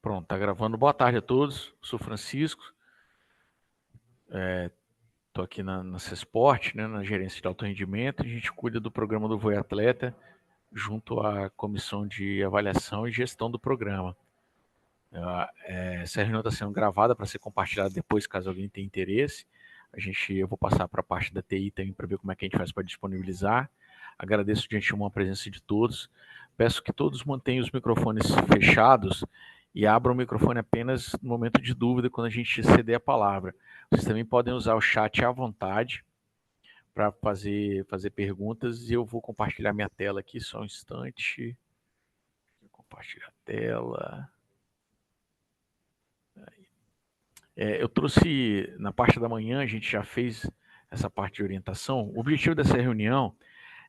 Pronto, tá gravando. Boa tarde a todos. Sou Francisco. Estou aqui na CESPORT, né, na gerência de alto rendimento. A gente cuida do programa do Voe Atleta junto à comissão de avaliação e gestão do programa. Essa reunião está sendo gravada para ser compartilhada depois, caso alguém tenha interesse. Eu vou passar para a parte da TI também para ver como é que a gente faz para disponibilizar. Agradeço de antemão a presença de todos. Peço que todos mantenham os microfones fechados e abram o microfone apenas no momento de dúvida, quando a gente ceder a palavra. Vocês também podem usar o chat à vontade para fazer perguntas, e eu vou compartilhar minha tela aqui, só um instante. Vou compartilhar a tela. Eu trouxe, na parte da manhã, a gente já fez essa parte de orientação. O objetivo dessa reunião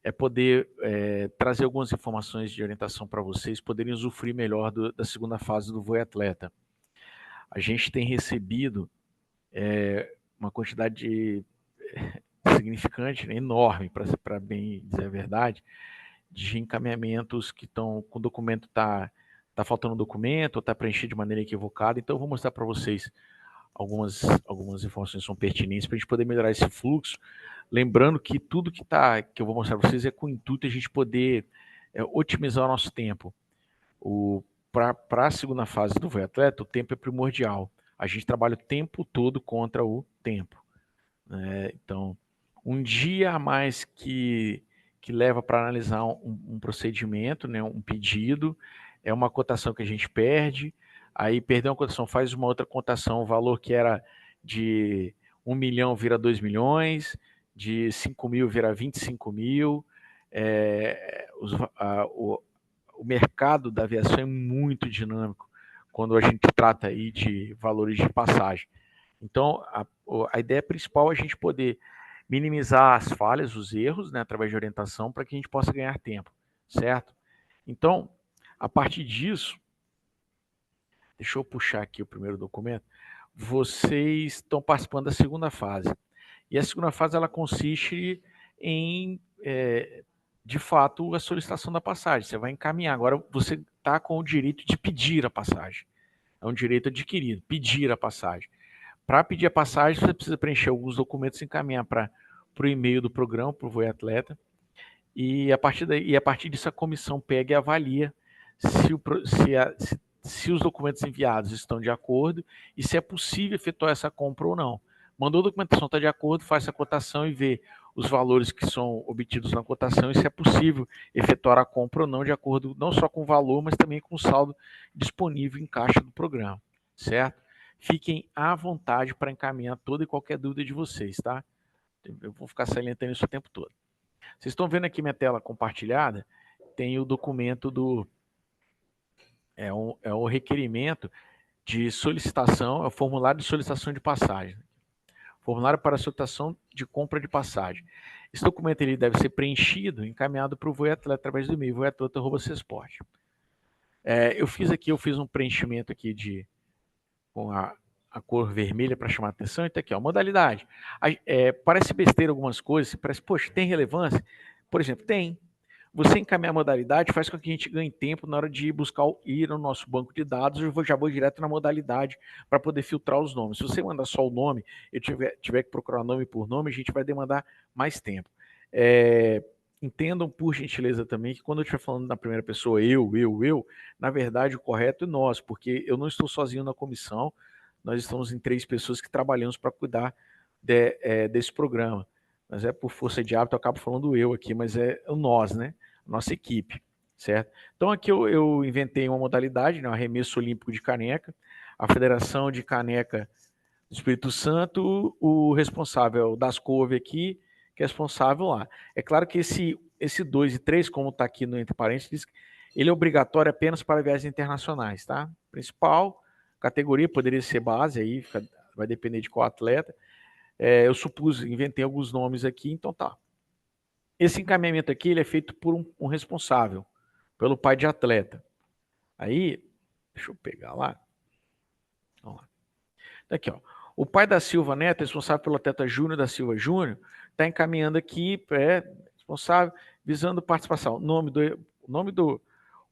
é poder trazer algumas informações de orientação para vocês poderem usufruir melhor da segunda fase do Voe Atleta. A gente tem recebido uma quantidade significante, né, enorme, para bem dizer a verdade, de encaminhamentos que estão com o documento, tá faltando documento, ou está preenchido de maneira equivocada. Então eu vou mostrar para vocês algumas informações que são pertinentes para a gente poder melhorar esse fluxo. Lembrando que tudo que eu vou mostrar para vocês é com o intuito de a gente poder otimizar o nosso tempo. Para a segunda fase do Voe Atleta, o tempo é primordial. A gente trabalha o tempo todo contra o tempo. Então, um dia a mais que leva para analisar um procedimento, né, um pedido, é uma cotação que a gente perde. Aí perdeu uma cotação, faz uma outra cotação, o valor que era de 1 milhão vira 2 milhões, de 5 mil vira 25 mil. O mercado da aviação é muito dinâmico quando a gente trata aí de valores de passagem. Então, a ideia principal é a gente poder minimizar as falhas, os erros, né, através de orientação, para que a gente possa ganhar tempo, certo? Então, a partir disso, deixa eu puxar aqui o primeiro documento. Vocês estão participando da segunda fase. E a segunda fase ela consiste em, de fato, a solicitação da passagem. Você vai encaminhar. Agora você está com o direito de pedir a passagem. É um direito adquirido, pedir a passagem. Para pedir a passagem, você precisa preencher alguns documentos e encaminhar para o e-mail do programa, para o Voe Atleta. E a partir disso, a comissão pega e avalia se os documentos enviados estão de acordo e se é possível efetuar essa compra ou não. Mandou a documentação, está de acordo, faz a cotação e vê os valores que são obtidos na cotação e se é possível efetuar a compra ou não, de acordo não só com o valor, mas também com o saldo disponível em caixa do programa, certo? Fiquem à vontade para encaminhar toda e qualquer dúvida de vocês, tá? Eu vou ficar salientando isso o tempo todo. Vocês estão vendo aqui minha tela compartilhada? Tem o documento é o requerimento de solicitação, é o formulário de solicitação de passagem. Formulário para solicitação de compra de passagem. Esse documento ele deve ser preenchido, encaminhado para o Voe Atleta através do e-mail, voeatleta@cesport. Eu fiz um preenchimento aqui com a cor vermelha para chamar a atenção. Então aqui, ó, modalidade. Parece besteira algumas coisas, parece, poxa, tem relevância? Por exemplo, tem. Você encaminhar a modalidade faz com que a gente ganhe tempo na hora de ir no nosso banco de dados. Eu já vou direto na modalidade para poder filtrar os nomes. Se você mandar só o nome, eu tiver que procurar nome por nome, a gente vai demandar mais tempo. Entendam, por gentileza, também, que quando eu estiver falando na primeira pessoa, eu, na verdade, o correto é nós, porque eu não estou sozinho na comissão, nós estamos em 3 pessoas que trabalhamos para cuidar desse programa. Mas por força de hábito, eu acabo falando eu aqui, mas é o nós, né? Nossa equipe, certo? Então aqui eu inventei uma modalidade, né? Um arremesso olímpico de caneca. A Federação de Caneca do Espírito Santo, o responsável das couve aqui, que é responsável lá. É claro que esse 2 e 3, como está aqui no entre parênteses, ele é obrigatório apenas para viagens internacionais, tá? Principal categoria poderia ser base, aí vai depender de qual atleta. Eu inventei alguns nomes aqui, então tá. Esse encaminhamento aqui ele é feito por um responsável, pelo pai de atleta. Aí, deixa eu pegar lá. Vamos lá. Aqui, ó. O pai da Silva Neto, responsável pelo atleta Júnior da Silva Júnior, está encaminhando aqui, responsável, visando participação.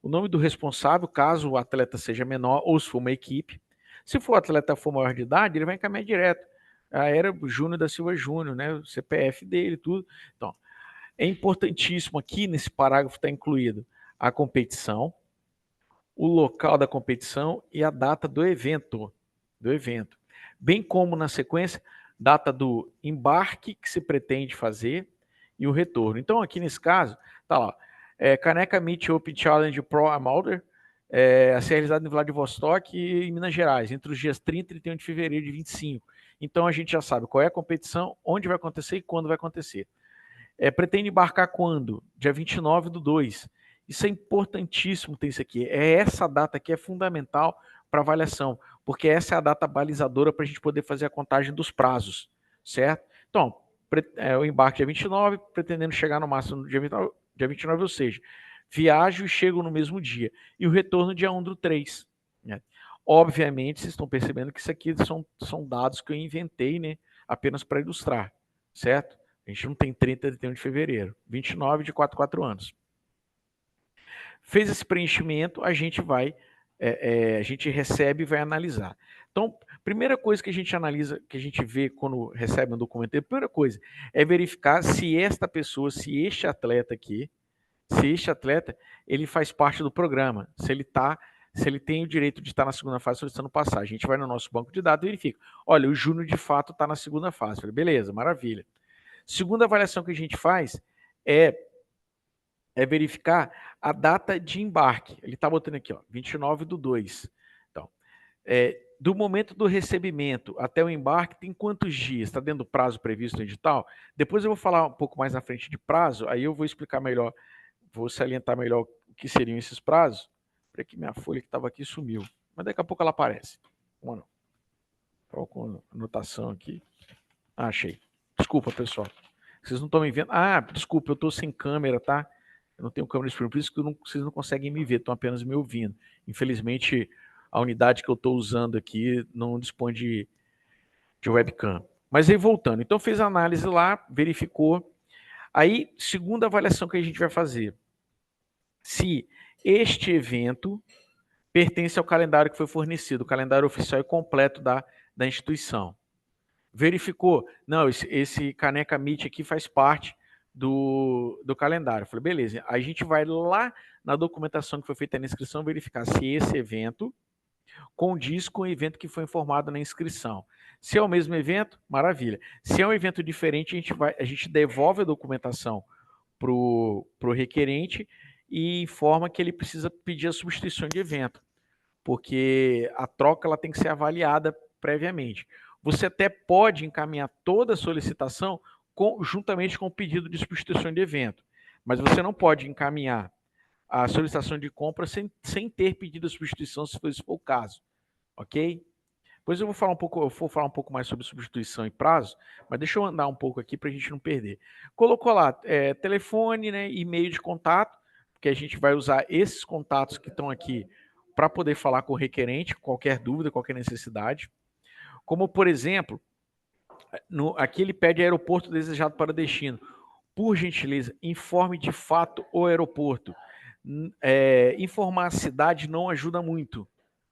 O o nome do responsável, caso o atleta seja menor ou se for uma equipe. Se for o atleta for maior de idade, ele vai encaminhar direto. A era Júnior da Silva Júnior, né? O CPF dele, tudo. Então, é importantíssimo aqui nesse parágrafo estar incluído a competição, o local da competição e a data do evento, bem como na sequência, data do embarque que se pretende fazer e o retorno. Então, aqui nesse caso, tá lá, Caneca Meet Open Challenge Pro Amalder, a ser realizada em Vladivostok e em Minas Gerais, entre os dias 30 e 31 de fevereiro de 25. Então, a gente já sabe qual é a competição, onde vai acontecer e quando vai acontecer. Pretende embarcar quando? Dia 29/2. Isso é importantíssimo ter isso aqui. Essa data aqui é fundamental para avaliação, porque essa é a data balizadora para a gente poder fazer a contagem dos prazos, certo? Então, o embarque dia 29, pretendendo chegar no máximo no dia 29, ou seja, viajo e chego no mesmo dia. E o retorno dia 1/3. Né? Obviamente, vocês estão percebendo que isso aqui são dados que eu inventei, né, apenas para ilustrar, certo? A gente não tem 30 de 31 de fevereiro. 29 de 4 anos. Fez esse preenchimento, a gente recebe e vai analisar. Então, primeira coisa que a gente analisa, que a gente vê quando recebe um documento, a primeira coisa é verificar se esta pessoa, se este atleta aqui, ele faz parte do programa, se ele tem o direito de estar na segunda fase solicitando passagem. A gente vai no nosso banco de dados e verifica. Olha, o Júnior de fato está na segunda fase. Falei, beleza, maravilha. Segunda avaliação que a gente faz é verificar a data de embarque. Ele está botando aqui, ó, 29/2. Então, do momento do recebimento até o embarque, tem quantos dias? Está dentro do prazo previsto no edital? Depois eu vou falar um pouco mais na frente de prazo, aí eu vou explicar melhor, vou salientar melhor o que seriam esses prazos. Para que minha folha que estava aqui sumiu. Mas daqui a pouco ela aparece. Como não? Estou com anotação aqui. Achei. Desculpa, pessoal. Vocês não estão me vendo? Desculpa, eu estou sem câmera, tá? Eu não tenho câmera de por isso que vocês não conseguem me ver, estão apenas me ouvindo. Infelizmente, a unidade que eu estou usando aqui não dispõe de webcam. Mas aí voltando, então fez a análise lá, verificou. Aí, segunda avaliação que a gente vai fazer. Se este evento pertence ao calendário que foi fornecido, o calendário oficial e completo da instituição. Verificou, não, esse Caneca Meet aqui faz parte do calendário. Falei, beleza, a gente vai lá na documentação que foi feita na inscrição verificar se esse evento condiz com o evento que foi informado na inscrição. Se é o mesmo evento, maravilha. Se é um evento diferente, a gente devolve a documentação para o requerente e informa que ele precisa pedir a substituição de evento, porque a troca ela tem que ser avaliada previamente. Você até pode encaminhar toda a solicitação juntamente com o pedido de substituição de evento, mas você não pode encaminhar a solicitação de compra sem ter pedido a substituição, se for o caso, ok? Depois eu vou falar um pouco mais sobre substituição e prazo, mas deixa eu andar um pouco aqui para a gente não perder. Colocou lá telefone, né, e-mail de contato, porque a gente vai usar esses contatos que estão aqui para poder falar com o requerente, qualquer dúvida, qualquer necessidade. Como, por exemplo, aqui ele pede aeroporto desejado para destino. Por gentileza, informe de fato o aeroporto. Informar a cidade não ajuda muito.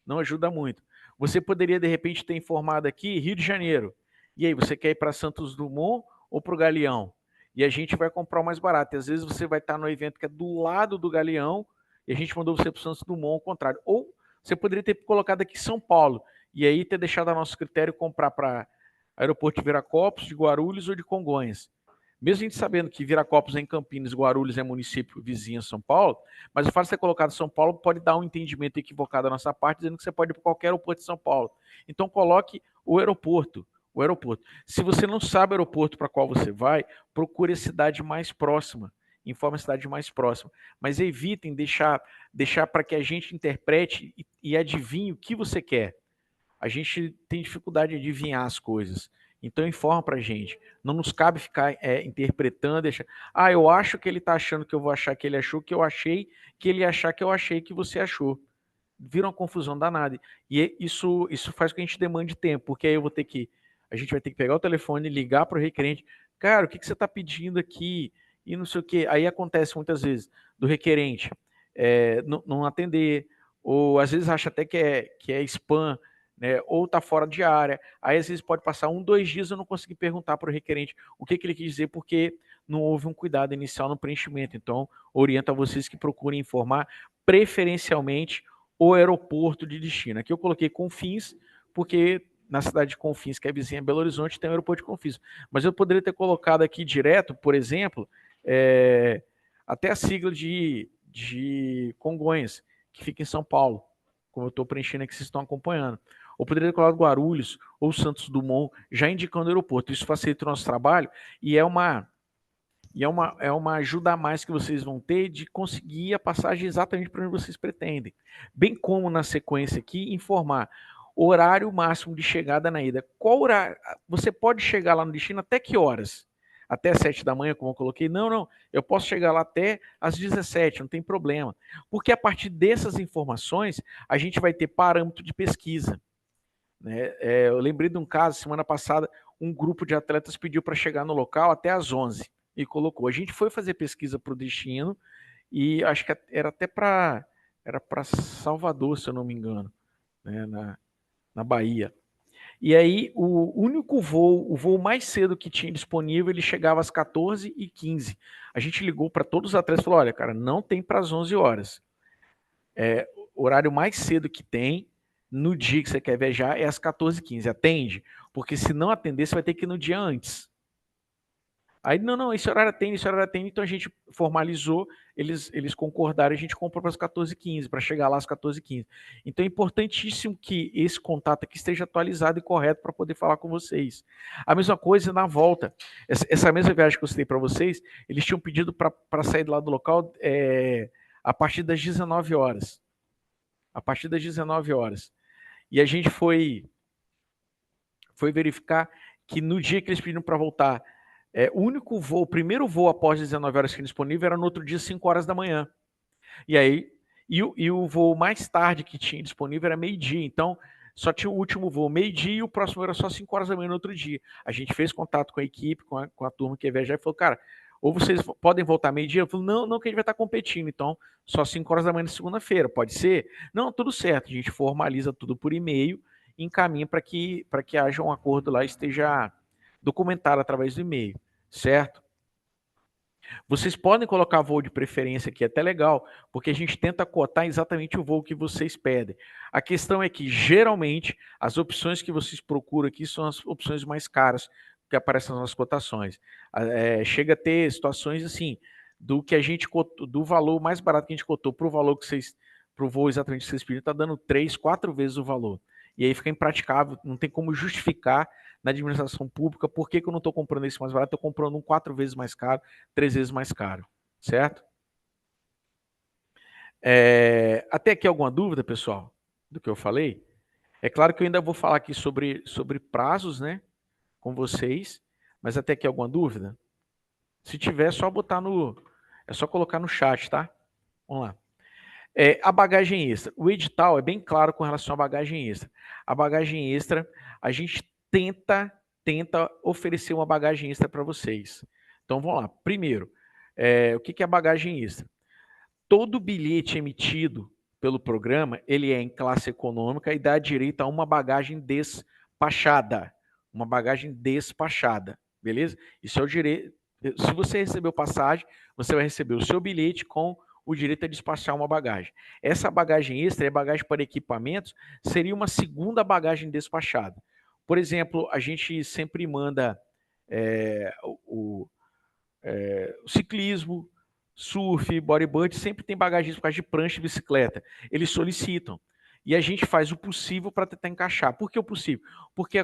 Não ajuda muito. Você poderia, de repente, ter informado aqui Rio de Janeiro. E aí, você quer ir para Santos Dumont ou para o Galeão? E a gente vai comprar o mais barato. E às vezes você vai estar no evento que é do lado do Galeão e a gente mandou você para o Santos Dumont ao contrário. Ou você poderia ter colocado aqui São Paulo e aí ter deixado a nosso critério comprar para aeroporto de Viracopos, de Guarulhos ou de Congonhas. Mesmo a gente sabendo que Viracopos é em Campinas, Guarulhos é município vizinho a São Paulo, mas o fato de ter colocado São Paulo pode dar um entendimento equivocado da nossa parte, dizendo que você pode ir para qualquer aeroporto de São Paulo. Então coloque o aeroporto. O aeroporto. Se você não sabe o aeroporto para qual você vai, procure a cidade mais próxima. Informe a cidade mais próxima. Mas evitem deixar para que a gente interprete e adivinhe o que você quer. A gente tem dificuldade de adivinhar as coisas. Então informa para a gente. Não nos cabe ficar interpretando. Eu acho que ele está achando que eu vou achar que ele achou, que eu achei, que ele achar que eu achei que você achou. Vira uma confusão danada. E isso faz com que a gente demande tempo, porque aí a gente vai ter que pegar o telefone, ligar para o requerente. Cara, o que você está pedindo aqui? E não sei o quê. Aí acontece muitas vezes do requerente não atender, ou às vezes acha até que é spam, né, ou está fora de área. Aí às vezes pode passar 2 dias eu não consegui perguntar para o requerente o que ele quis dizer, porque não houve um cuidado inicial no preenchimento. Então, oriento a vocês que procurem informar preferencialmente o aeroporto de destino. Aqui eu coloquei Confins, porque na cidade de Confins, que é vizinha Belo Horizonte, tem o aeroporto de Confins. Mas eu poderia ter colocado aqui direto, por exemplo, até a sigla de Congonhas, que fica em São Paulo, como eu estou preenchendo aqui, vocês estão acompanhando. Ou poderia ter colocado Guarulhos ou Santos Dumont, já indicando o aeroporto. Isso facilita o nosso trabalho e é uma ajuda a mais que vocês vão ter de conseguir a passagem exatamente para onde vocês pretendem. Bem como na sequência aqui, informar horário máximo de chegada na ida. Qual horário? Você pode chegar lá no destino até que horas? Até 7 da manhã, como eu coloquei? Não. Eu posso chegar lá até às 17, não tem problema. Porque a partir dessas informações, a gente vai ter parâmetro de pesquisa. Né? Eu lembrei de um caso, semana passada, um grupo de atletas pediu para chegar no local até às 11 e colocou. A gente foi fazer pesquisa para o destino e acho que era até para Salvador, se eu não me engano, né? na Bahia. E aí o único voo, o voo mais cedo que tinha disponível, ele chegava às 14h15. A gente ligou para todos os atletas e falou, olha, cara, não tem para as 11 horas. O horário mais cedo que tem, no dia que você quer viajar, é às 14h15. Atende? Porque se não atender, você vai ter que ir no dia antes. Aí, não, esse horário atende, então a gente formalizou, eles concordaram, a gente comprou para as 14h15, para chegar lá às 14h15. Então é importantíssimo que esse contato aqui esteja atualizado e correto para poder falar com vocês. A mesma coisa na volta. Essa mesma viagem que eu citei para vocês, eles tinham pedido para sair lá do local a partir das 19 horas. A partir das 19 horas. E a gente foi verificar que no dia que eles pediram para voltar, o único voo, o primeiro voo após 19 horas que tinha disponível era no outro dia, 5 horas da manhã. E aí, e o voo mais tarde que tinha disponível era meio-dia. Então, só tinha o último voo meio-dia e o próximo era só 5 horas da manhã no outro dia. A gente fez contato com a equipe, com a turma que ia viajar e falou, cara, ou vocês podem voltar meio-dia? Eu falei, não, que a gente vai estar competindo, então só 5 horas da manhã na segunda-feira, pode ser? Não, tudo certo, a gente formaliza tudo por e-mail e encaminha para que haja um acordo lá e esteja documentado através do e-mail, certo? Vocês podem colocar voo de preferência aqui, é até legal, porque a gente tenta cotar exatamente o voo que vocês pedem. A questão é que, geralmente, as opções que vocês procuram aqui são as opções mais caras que aparecem nas cotações. Chega a ter situações assim, do que a gente cotou, do valor mais barato que a gente cotou para o valor que vocês, para o voo exatamente que vocês pediram, está dando 3, 4 vezes o valor. E aí fica impraticável, não tem como justificar na administração pública por que eu não estou comprando esse mais barato, estou comprando um 4 vezes mais caro, 3 vezes mais caro, certo? Até aqui alguma dúvida, pessoal, do que eu falei? É claro que eu ainda vou falar aqui sobre prazos, né, com vocês, mas até aqui alguma dúvida? Se tiver, é só botar é só colocar no chat, tá? Vamos lá. A bagagem extra. O edital é bem claro com relação à bagagem extra. A bagagem extra, a gente tenta oferecer uma bagagem extra para vocês. Então, vamos lá. Primeiro, o que é a bagagem extra? Todo bilhete emitido pelo programa, ele é em classe econômica e dá direito a uma bagagem despachada. Uma bagagem despachada, beleza? Isso é o direito. Se você recebeu passagem, você vai receber o seu bilhete com o direito a despachar uma bagagem. Essa bagagem extra, é bagagem para equipamentos, seria uma segunda bagagem despachada. Por exemplo, a gente sempre manda o ciclismo, surf, bodyboard, sempre tem bagagem por causa de prancha e bicicleta. Eles solicitam. E a gente faz o possível para tentar encaixar. Por que o possível? Porque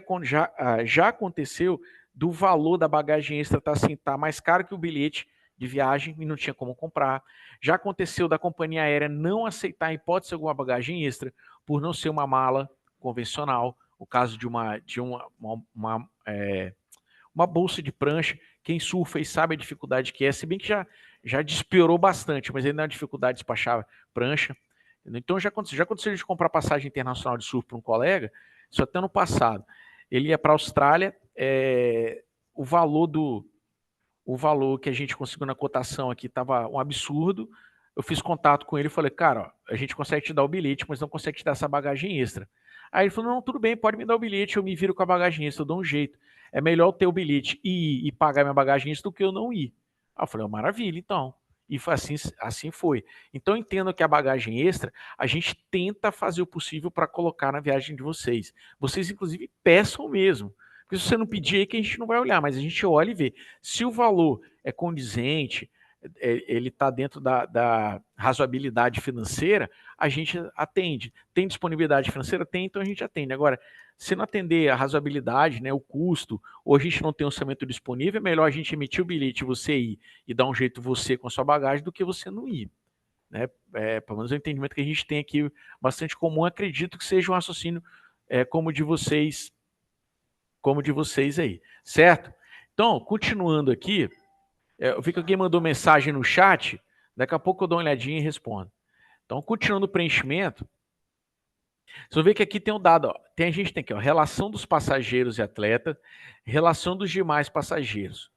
já aconteceu do valor da bagagem extra tá mais caro que o bilhete de viagem e não tinha como comprar. Já aconteceu da companhia aérea não aceitar, em hipótese alguma, bagagem extra por não ser uma mala convencional. O caso de uma bolsa de prancha. Quem surfa e sabe a dificuldade que é, se bem que já despiorou bastante, mas ainda é uma dificuldade de despachar prancha. Então já aconteceu de comprar passagem internacional de surf para um colega, isso até no passado. Ele ia para a Austrália, o valor que a gente conseguiu na cotação aqui estava um absurdo, eu fiz contato com ele e falei, cara, ó, a gente consegue te dar o bilhete, mas não consegue te dar essa bagagem extra. Aí ele falou, não, tudo bem, pode me dar o bilhete, eu me viro com a bagagem extra, eu dou um jeito. É melhor eu ter o bilhete e ir e pagar minha bagagem extra do que eu não ir. Aí eu falei, maravilha, então. E assim foi. Então, entendo que a bagagem extra, a gente tenta fazer o possível para colocar na viagem de vocês. Vocês, inclusive, peçam mesmo. Porque se você não pedir, é que a gente não vai olhar, mas a gente olha e vê. Se o valor é condizente, ele está dentro da razoabilidade financeira, a gente atende. Tem disponibilidade financeira? Tem, então a gente atende. Agora, se não atender a razoabilidade, né, o custo, ou a gente não tem orçamento disponível, é melhor a gente emitir o bilhete, você ir e dar um jeito você com a sua bagagem do que você não ir. Né? Pelo menos é o entendimento que a gente tem aqui bastante comum. Acredito que seja um raciocínio como de vocês aí, certo? Então, continuando aqui, eu vi que alguém mandou mensagem no chat, daqui a pouco eu dou uma olhadinha e respondo. Então, continuando o preenchimento, você vê que aqui tem um dado, ó, a gente tem aqui, ó, relação dos passageiros e atleta, relação dos demais passageiros.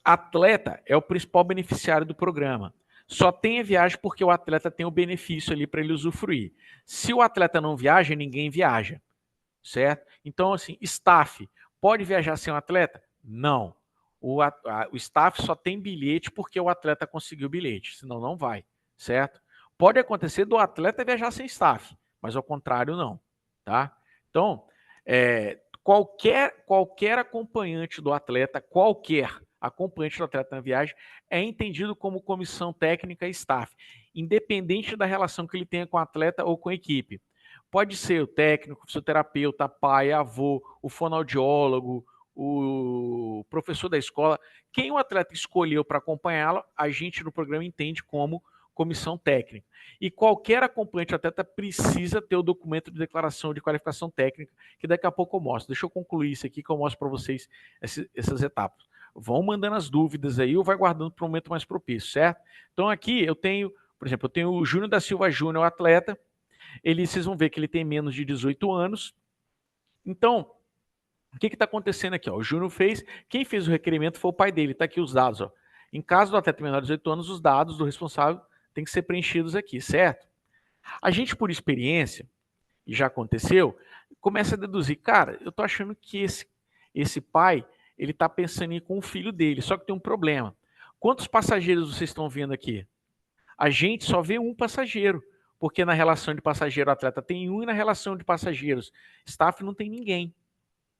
Atleta é o principal beneficiário do programa. Só tem a viagem porque o atleta tem o benefício ali para ele usufruir. Se o atleta não viaja, ninguém viaja, certo? Então, assim, staff, pode viajar sem um atleta? Não. O staff só tem bilhete porque o atleta conseguiu o bilhete, senão não vai, certo? Pode acontecer do atleta viajar sem staff, mas ao contrário não, tá? Então, qualquer acompanhante do atleta, qualquer acompanhante do atleta na viagem é entendido como comissão técnica e staff, independente da relação que ele tenha com o atleta ou com a equipe. Pode ser o técnico, o fisioterapeuta, pai, avô, o fonoaudiólogo, o professor da escola. Quem o atleta escolheu para acompanhá-lo, a gente no programa entende como comissão técnica. E qualquer acompanhante atleta precisa ter o documento de declaração de qualificação técnica, que daqui a pouco eu mostro. Deixa eu concluir isso aqui que eu mostro para vocês essas etapas. Vão mandando as dúvidas aí ou vai guardando para um momento mais propício, certo? Então aqui eu tenho, por exemplo, eu tenho o Júnior da Silva Júnior, atleta. Vocês vão ver que ele tem menos de 18 anos. Então, o que está acontecendo aqui? Ó? O Júnior fez, quem fez o requerimento foi o pai dele, está aqui os dados. Ó. Em caso do atleta menor de 18 anos, os dados do responsável têm que ser preenchidos aqui, certo? A gente, por experiência, e já aconteceu, começa a deduzir, cara, eu estou achando que esse pai, ele está pensando em ir com o filho dele, só que tem um problema. Quantos passageiros vocês estão vendo aqui? A gente só vê um passageiro, porque na relação de passageiro-atleta tem um e na relação de passageiros staff não tem ninguém,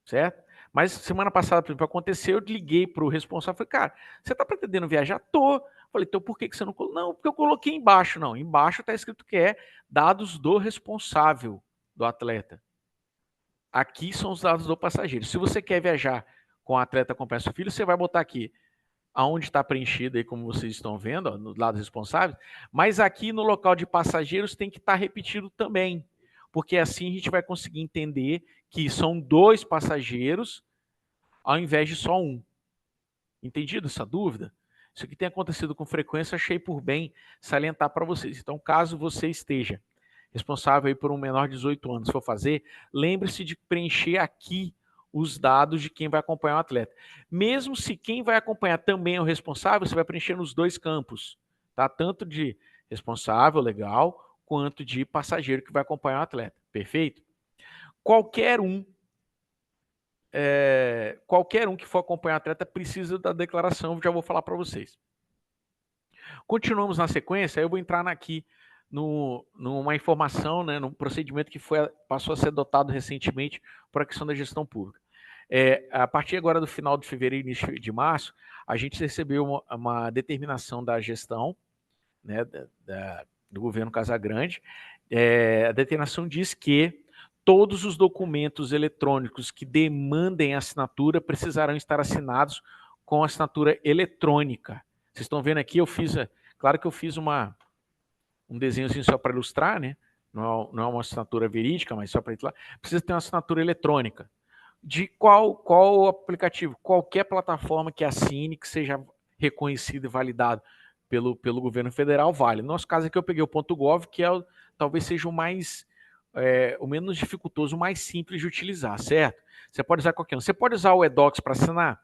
certo? Mas semana passada, por exemplo, aconteceu, eu liguei para o responsável, falei, cara, você está pretendendo viajar? Tô. Falei, então por que você não colocou? Não, porque eu coloquei embaixo. Não, embaixo está escrito que é dados do responsável do atleta. Aqui são os dados do passageiro. Se você quer viajar com o atleta acompanhar seu filho, você vai botar aqui aonde está preenchido aí, como vocês estão vendo, ó, no lado responsável, mas aqui no local de passageiros tem que estar repetido também, porque assim a gente vai conseguir entender que são 2 passageiros ao invés de só um. Entendido essa dúvida? Isso aqui tem acontecido com frequência, achei por bem salientar para vocês. Então, caso você esteja responsável aí por um menor de 18 anos for fazer, lembre-se de preencher aqui os dados de quem vai acompanhar o atleta. Mesmo se quem vai acompanhar também é o responsável, você vai preencher nos 2 campos, tá? Tanto de responsável, legal, quanto de passageiro que vai acompanhar o atleta. Perfeito? Qualquer um que for acompanhar o atleta precisa da declaração, já vou falar para vocês. Continuamos na sequência, eu vou entrar aqui numa informação, né, num procedimento que passou a ser adotado recentemente por a questão da gestão pública. A partir agora do final de fevereiro, início de março, a gente recebeu uma determinação da gestão, né, do governo Casagrande. A determinação diz que todos os documentos eletrônicos que demandem assinatura precisarão estar assinados com assinatura eletrônica. Vocês estão vendo aqui, claro que eu fiz um desenho assim só para ilustrar, né? Não é uma assinatura verídica, mas só para ilustrar. Precisa ter uma assinatura eletrônica. De qual aplicativo? Qualquer plataforma que assine, que seja reconhecido e validado pelo governo federal, vale. No nosso caso aqui eu peguei o .gov, que talvez seja o menos dificultoso, o mais simples de utilizar, certo? Você pode usar qualquer um. Você pode usar o eDocs para assinar?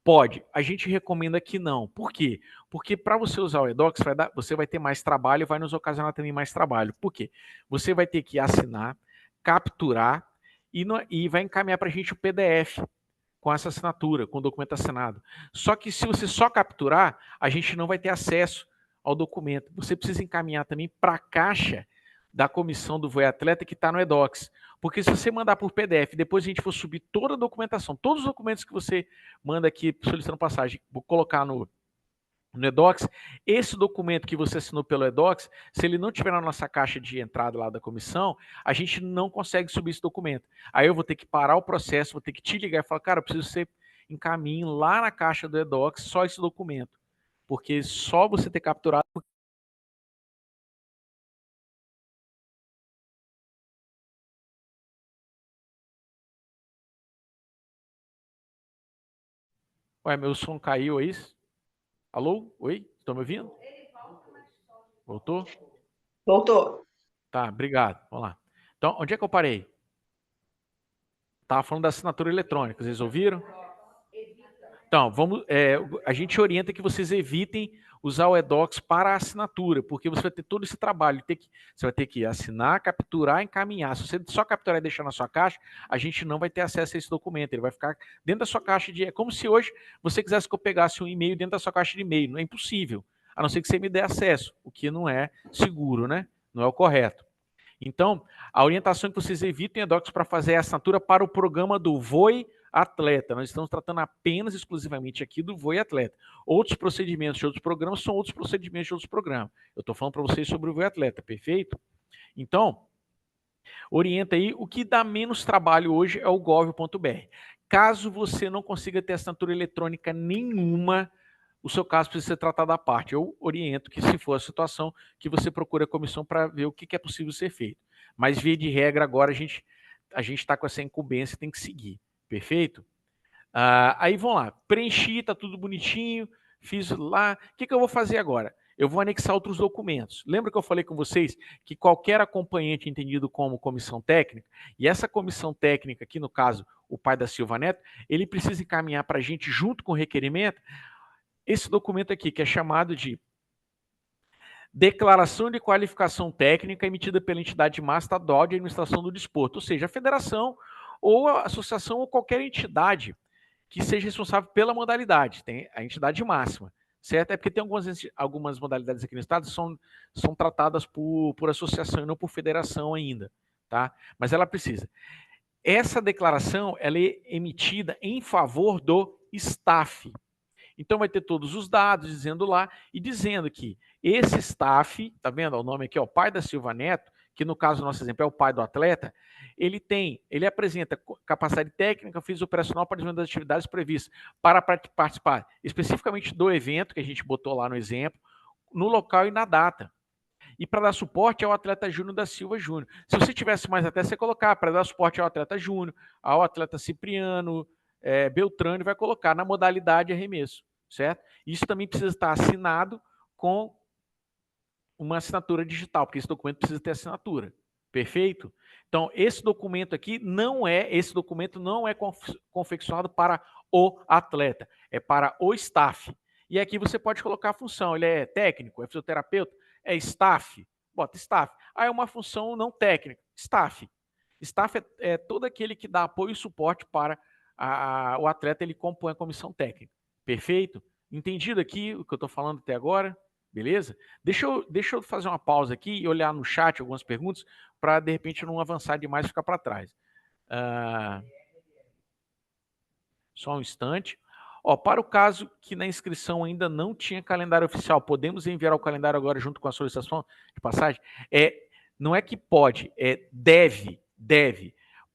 Pode. A gente recomenda que não. Por quê? Porque para você usar o eDocs, você vai ter mais trabalho e vai nos ocasionar também mais trabalho. Por quê? Você vai ter que assinar, capturar e vai encaminhar para a gente o PDF com essa assinatura, com o documento assinado. Só que se você só capturar, a gente não vai ter acesso ao documento. Você precisa encaminhar também para a caixa da comissão do Voe Atleta que está no eDocs. Porque se você mandar por PDF, depois a gente for subir toda a documentação, todos os documentos que você manda aqui solicitando passagem, vou colocar no eDocs, esse documento que você assinou pelo eDocs, se ele não estiver na nossa caixa de entrada lá da comissão, a gente não consegue subir esse documento. Aí eu vou ter que parar o processo, vou ter que te ligar e falar, cara, eu preciso que você encaminhe lá na caixa do eDocs só esse documento. Porque só você ter capturado... Ué, meu som caiu, é isso? Alô? Oi? Estão me ouvindo? Voltou? Voltou. Tá, obrigado. Vamos lá. Então, onde é que eu parei? Estava falando da assinatura eletrônica, vocês ouviram? Então, a gente orienta que vocês evitem usar o eDocs para a assinatura, porque você vai ter todo esse trabalho. Você vai ter que assinar, capturar, encaminhar. Se você só capturar e deixar na sua caixa, a gente não vai ter acesso a esse documento. Ele vai ficar dentro da sua caixa de... É como se hoje você quisesse que eu pegasse um e-mail dentro da sua caixa de e-mail. Não é impossível, a não ser que você me dê acesso, o que não é seguro, né? Não é o correto. Então, a orientação é que vocês evitem eDocs para fazer a assinatura para o programa do Voe Atleta. Nós estamos tratando apenas, exclusivamente aqui do Voe Atleta. Outros procedimentos de outros programas são outros procedimentos de outros programas. Eu estou falando para vocês sobre o Voe Atleta, perfeito? Então, orienta aí, o que dá menos trabalho hoje é o gov.br. Caso você não consiga ter assinatura eletrônica nenhuma, o seu caso precisa ser tratado à parte. Eu oriento que, se for a situação, que você procure a comissão para ver o que é possível ser feito. Mas, via de regra, agora a gente está com essa incumbência e tem que seguir. Perfeito? Aí vamos lá. Preenchi, está tudo bonitinho, fiz lá. O que eu vou fazer agora? Eu vou anexar outros documentos. Lembra que eu falei com vocês que qualquer acompanhante entendido como comissão técnica, e essa comissão técnica, aqui no caso, o pai da Silva Neto, ele precisa encaminhar para a gente, junto com o requerimento, esse documento aqui, que é chamado de Declaração de Qualificação Técnica emitida pela entidade máxima estadual de administração do desporto, ou seja, a federação ou a associação ou qualquer entidade que seja responsável pela modalidade, tem a entidade máxima, certo? É porque tem algumas modalidades aqui no estado que são tratadas por associação e não por federação ainda, tá? Mas ela precisa. Essa declaração, ela é emitida em favor do staff. Então vai ter todos os dados dizendo lá e dizendo que esse staff, tá vendo o nome aqui, ó, o pai da Silva Neto, que no caso do nosso exemplo é o pai do atleta, ele apresenta capacidade técnica, física operacional para desenvolvimento das atividades previstas para participar especificamente do evento que a gente botou lá no exemplo, no local e na data. E para dar suporte ao atleta Júnior da Silva Júnior. Se você tivesse mais até, você colocar para dar suporte ao atleta Júnior, ao atleta Cipriano, Beltrano, vai colocar na modalidade arremesso, certo? Isso também precisa estar assinado com uma assinatura digital, porque esse documento precisa ter assinatura, perfeito? Então, esse documento não é confeccionado para o atleta, é para o staff. E aqui você pode colocar a função, ele é técnico, é fisioterapeuta, é staff, bota staff. Aí é uma função não técnica, staff. Staff é todo aquele que dá apoio e suporte para o atleta, ele compõe a comissão técnica. Perfeito? Entendido aqui o que eu estou falando até agora? Beleza? Deixa eu fazer uma pausa aqui e olhar no chat algumas perguntas para, de repente, não avançar demais e ficar para trás. Só um instante. Ó, para o caso que na inscrição ainda não tinha calendário oficial, podemos enviar o calendário agora junto com a solicitação de passagem? Não é que pode, deve.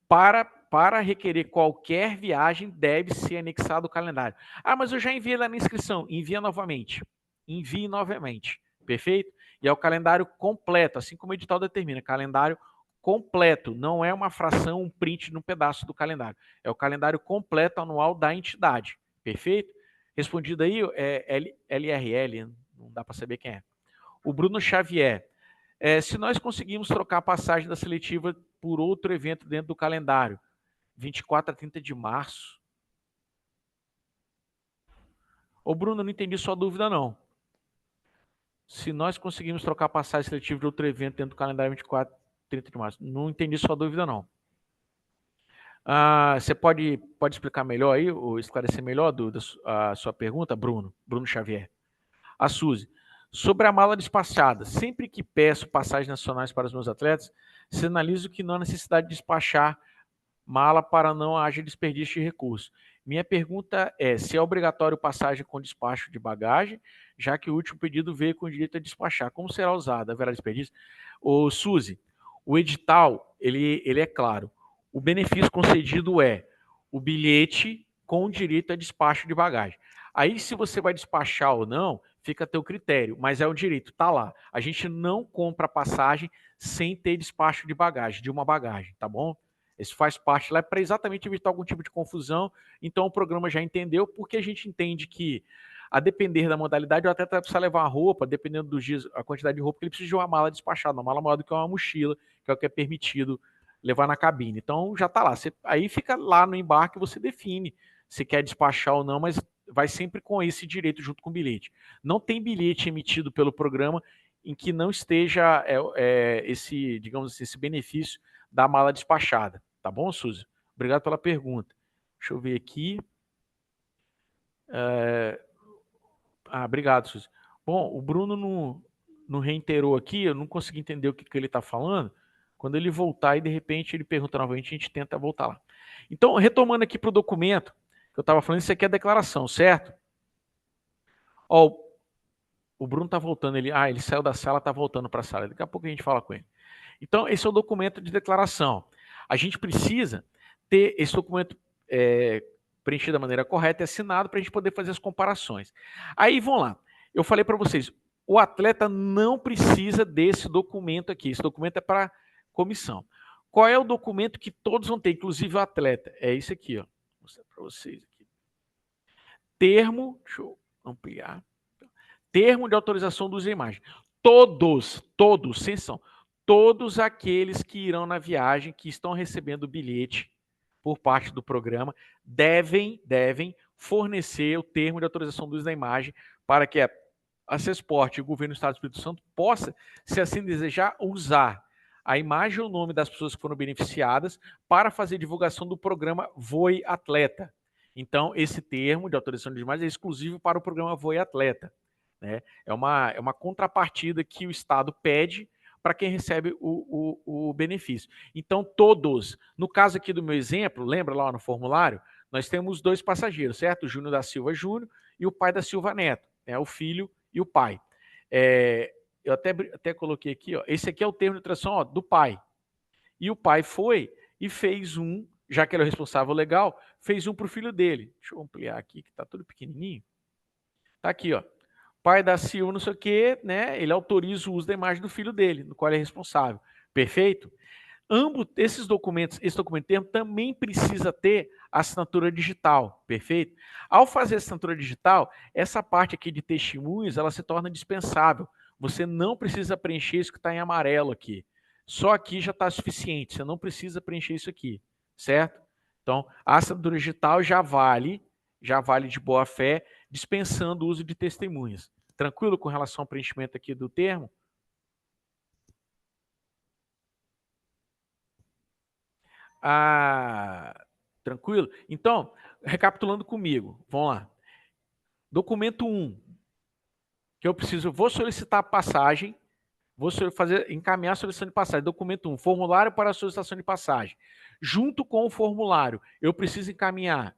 Para requerer qualquer viagem, deve ser anexado o calendário. Mas eu já enviei lá na inscrição. Envia novamente. Envie novamente. Perfeito? E é o calendário completo, assim como o edital determina. Calendário completo. Não é uma fração, um print num pedaço do calendário. É o calendário completo anual da entidade. Perfeito? Respondido aí, LRL, não dá para saber quem é. O Bruno Xavier. Se nós conseguimos trocar a passagem da seletiva por outro evento dentro do calendário, 24 a 30 de março. Ô, Bruno, não entendi sua dúvida, não. Se nós conseguimos trocar passagem seletiva de outro evento dentro do calendário 24, 30 de março. Não entendi sua dúvida, não. Você pode explicar melhor aí, ou esclarecer melhor a sua pergunta, Bruno Xavier? A Suzy. Sobre a mala despachada, sempre que peço passagens nacionais para os meus atletas, sinalizo que não há necessidade de despachar mala para não haja desperdício de recursos. Minha pergunta é se é obrigatório passagem com despacho de bagagem, já que o último pedido veio com direito a despachar. Como será usada? Haverá desperdício? Ô, Suzy, o edital, ele é claro. O benefício concedido é o bilhete com direito a despacho de bagagem. Aí, se você vai despachar ou não, fica a teu critério, mas é o direito, tá lá. A gente não compra passagem sem ter despacho de bagagem, de uma bagagem, tá bom? Isso faz parte lá para exatamente evitar algum tipo de confusão. Então, o programa já entendeu, porque a gente entende que, a depender da modalidade, o atleta precisa levar uma roupa, dependendo dos dias, a quantidade de roupa, que ele precisa de uma mala despachada, uma mala maior do que uma mochila, que é o que é permitido levar na cabine. Então, já está lá. Aí fica lá no embarque, você define se quer despachar ou não, mas vai sempre com esse direito junto com o bilhete. Não tem bilhete emitido pelo programa em que não esteja esse, digamos assim, esse benefício da mala despachada. Tá bom, Suzy? Obrigado pela pergunta. Deixa eu ver aqui. Obrigado, Suzy. Bom, o Bruno não reiterou aqui, eu não consegui entender o que ele está falando. Quando ele voltar e de repente ele pergunta novamente, a gente tenta voltar lá. Então, retomando aqui para o documento que eu estava falando, isso aqui é a declaração, certo? Ó, o Bruno está voltando, ele saiu da sala, está voltando para a sala. Daqui a pouco a gente fala com ele. Então, esse é o documento de declaração. A gente precisa ter esse documento preenchido da maneira correta e assinado para a gente poder fazer as comparações. Aí, vamos lá. Eu falei para vocês, o atleta não precisa desse documento aqui. Esse documento é para comissão. Qual é o documento que todos vão ter, inclusive o atleta? É esse aqui, ó. Vou mostrar para vocês aqui. Termo, deixa eu ampliar. Termo de autorização do uso da imagem. Todos, sem exceção, todos aqueles que irão na viagem, que estão recebendo o bilhete por parte do programa, devem fornecer o termo de autorização do uso da imagem para que a CESPORT e o governo do Estado do Espírito Santo possa, se assim desejar, usar a imagem e o nome das pessoas que foram beneficiadas para fazer divulgação do programa Voe Atleta. Então, esse termo de autorização de imagem é exclusivo para o programa Voe Atleta. Né? É uma contrapartida que o Estado pede para quem recebe o benefício. Então, todos, no caso aqui do meu exemplo, lembra lá no formulário, nós temos 2 passageiros, certo? O Júnior da Silva Júnior e o pai da Silva Neto, né? O filho e o pai. Eu até coloquei aqui, ó, esse aqui é o termo de tradução do pai. E o pai foi e fez já que ele é o responsável legal, fez para o filho dele. Deixa eu ampliar aqui, que está tudo pequenininho. Está aqui, ó. Pai da Silva, não sei o quê, né? Ele autoriza o uso da imagem do filho dele, no qual ele é responsável. Perfeito? Ambos esses documentos, esse documento termo também precisa ter assinatura digital, perfeito? Ao fazer a assinatura digital, essa parte aqui de testemunhos, ela se torna dispensável. Você não precisa preencher isso que está em amarelo aqui. Só aqui já está suficiente, você não precisa preencher isso aqui, certo? Então, a assinatura digital já vale de boa fé, dispensando o uso de testemunhas. Tranquilo com relação ao preenchimento aqui do termo? Tranquilo? Então, recapitulando comigo, vamos lá. Documento 1, que eu preciso, vou solicitar a passagem, encaminhar a solicitação de passagem. Documento 1, formulário para a solicitação de passagem. Junto com o formulário, eu preciso encaminhar,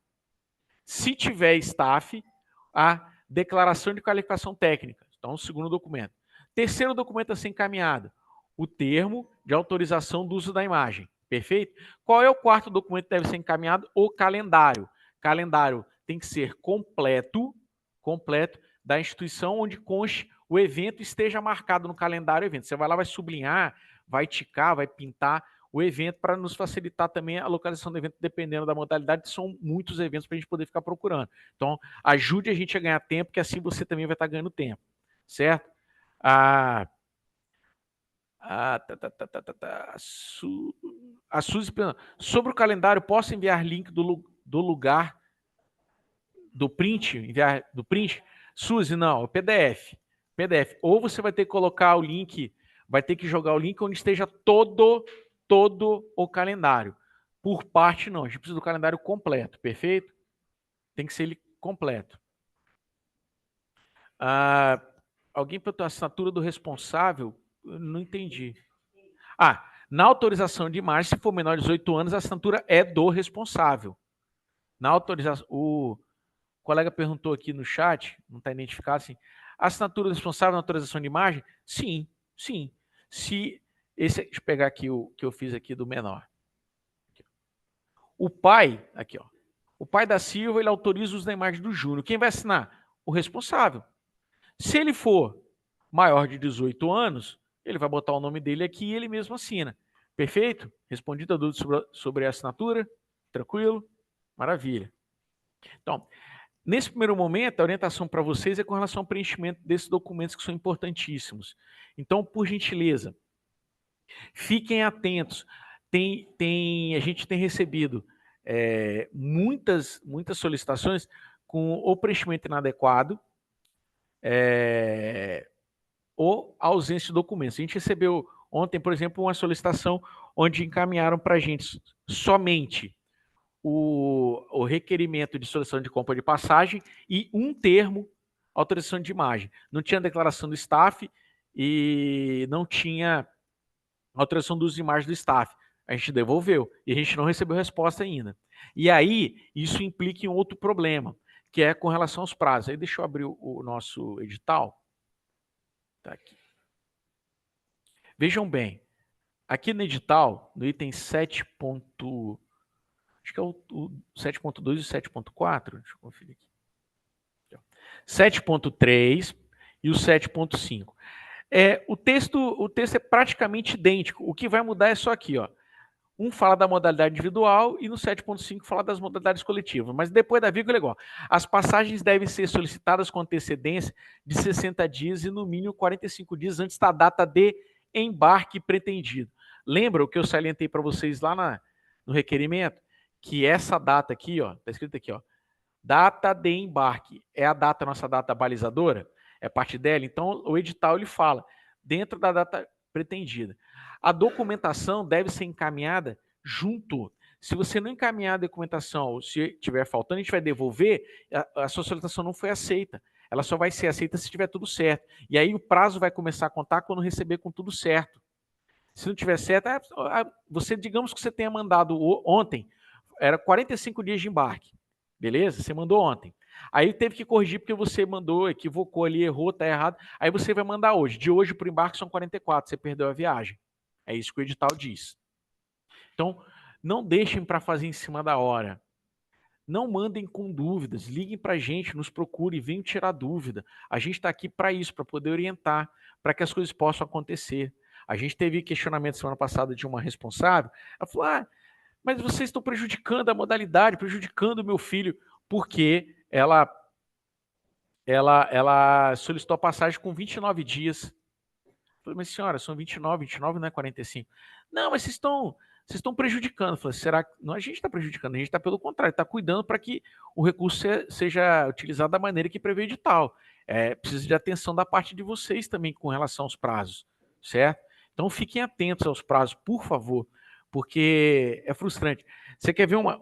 se tiver staff, a declaração de qualificação técnica. Então, o segundo documento. Terceiro documento a ser encaminhado, o termo de autorização do uso da imagem. Perfeito? Qual é o quarto documento que deve ser encaminhado? O calendário. Calendário tem que ser completo da instituição onde conste o evento esteja marcado no calendário evento. Você vai lá, vai sublinhar, vai ticar, vai pintar o evento para nos facilitar também a localização do evento, dependendo da modalidade, são muitos eventos para a gente poder ficar procurando. Então, ajude a gente a ganhar tempo, que assim você também vai estar ganhando tempo, certo? Suzy, sobre o calendário, posso enviar link do lugar do print, enviar do print, Suzy, não, é PDF. PDF. Ou você vai ter que colocar o link, vai ter que jogar o link onde esteja todo o calendário. Por parte, não. A gente precisa do calendário completo, perfeito? Tem que ser ele completo. Alguém perguntou a assinatura do responsável? Eu não entendi. Na autorização de imagem, se for menor de 18 anos, a assinatura é do responsável. Na autorização, o colega perguntou aqui no chat, não está identificado assim, a assinatura do responsável na autorização de imagem? Sim, sim. Deixa eu pegar aqui o que eu fiz aqui do menor. O pai, aqui ó, o pai da Silva, ele autoriza o uso da imagem do Júnior. Quem vai assinar? O responsável. Se ele for maior de 18 anos, ele vai botar o nome dele aqui e ele mesmo assina. Perfeito? Respondido a dúvida sobre a assinatura? Tranquilo? Maravilha. Então, nesse primeiro momento, a orientação para vocês é com relação ao preenchimento desses documentos que são importantíssimos. Então, por gentileza, fiquem atentos. A gente tem recebido muitas solicitações com o preenchimento inadequado ou ausência de documentos. A gente recebeu ontem, por exemplo, uma solicitação onde encaminharam para a gente somente o requerimento de solicitação de compra de passagem e um termo, autorização de imagem. Não tinha declaração do staff e não tinha autorização do uso de imagem do staff. A gente devolveu e a gente não recebeu resposta ainda. E aí, isso implica em outro problema, que é com relação aos prazos. Aí deixa eu abrir o nosso edital. Tá aqui. Vejam bem, aqui no edital, no item 7. Acho que é o 7.2 e o 7.4. Deixa eu conferir aqui. 7.3 e o 7.5. O texto é praticamente idêntico. O que vai mudar é só aqui, ó. Um fala da modalidade individual e no 7.5 fala das modalidades coletivas. Mas depois da vírgula é igual. As passagens devem ser solicitadas com antecedência de 60 dias e no mínimo 45 dias antes da data de embarque pretendido. Lembra o que eu salientei para vocês lá no requerimento? Que essa data aqui, ó, está escrito aqui, ó, data de embarque, é a data, nossa data balizadora, é parte dela. Então, o edital ele fala dentro da data pretendida. A documentação deve ser encaminhada junto. Se você não encaminhar a documentação, ou se estiver faltando, a gente vai devolver, a sua solicitação não foi aceita. Ela só vai ser aceita se tiver tudo certo. E aí o prazo vai começar a contar quando receber com tudo certo. Se não tiver certo, você, digamos que você tenha mandado ontem, era 45 dias de embarque. Beleza? Você mandou ontem. Aí teve que corrigir porque você mandou, equivocou ali, errou, tá errado. Aí você vai mandar hoje. De hoje para o embarque são 44, você perdeu a viagem. É isso que o edital diz. Então, não deixem para fazer em cima da hora. Não mandem com dúvidas. Liguem para a gente, nos procurem, venham tirar dúvida. A gente está aqui para isso, para poder orientar, para que as coisas possam acontecer. A gente teve questionamento semana passada de uma responsável. Ela falou, mas vocês estão prejudicando a modalidade, prejudicando o meu filho, porque ela solicitou a passagem com 29 dias. Eu falei, mas senhora, são 29 não é 45. Não, mas vocês estão prejudicando. Eu falei, será que não, a gente está prejudicando? A gente está, pelo contrário, está cuidando para que o recurso seja utilizado da maneira que prevê o edital. Precisa de atenção da parte de vocês também com relação aos prazos, certo? Então fiquem atentos aos prazos, por favor, porque é frustrante. Você quer ver uma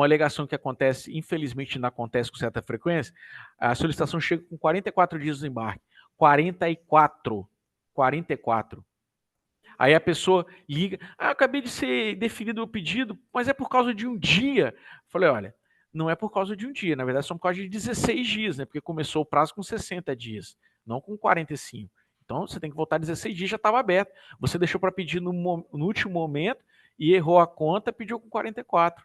alegação que acontece, infelizmente não acontece com certa frequência? A solicitação chega com 44 dias do embarque. 44. Aí a pessoa liga, acabei de ser definido o pedido, mas é por causa de um dia. Eu falei, olha, não é por causa de um dia, na verdade são por causa de 16 dias, né? Porque começou o prazo com 60 dias, não com 45. Então você tem que voltar 16 dias, já estava aberto. Você deixou para pedir no último momento e errou a conta, pediu com 44.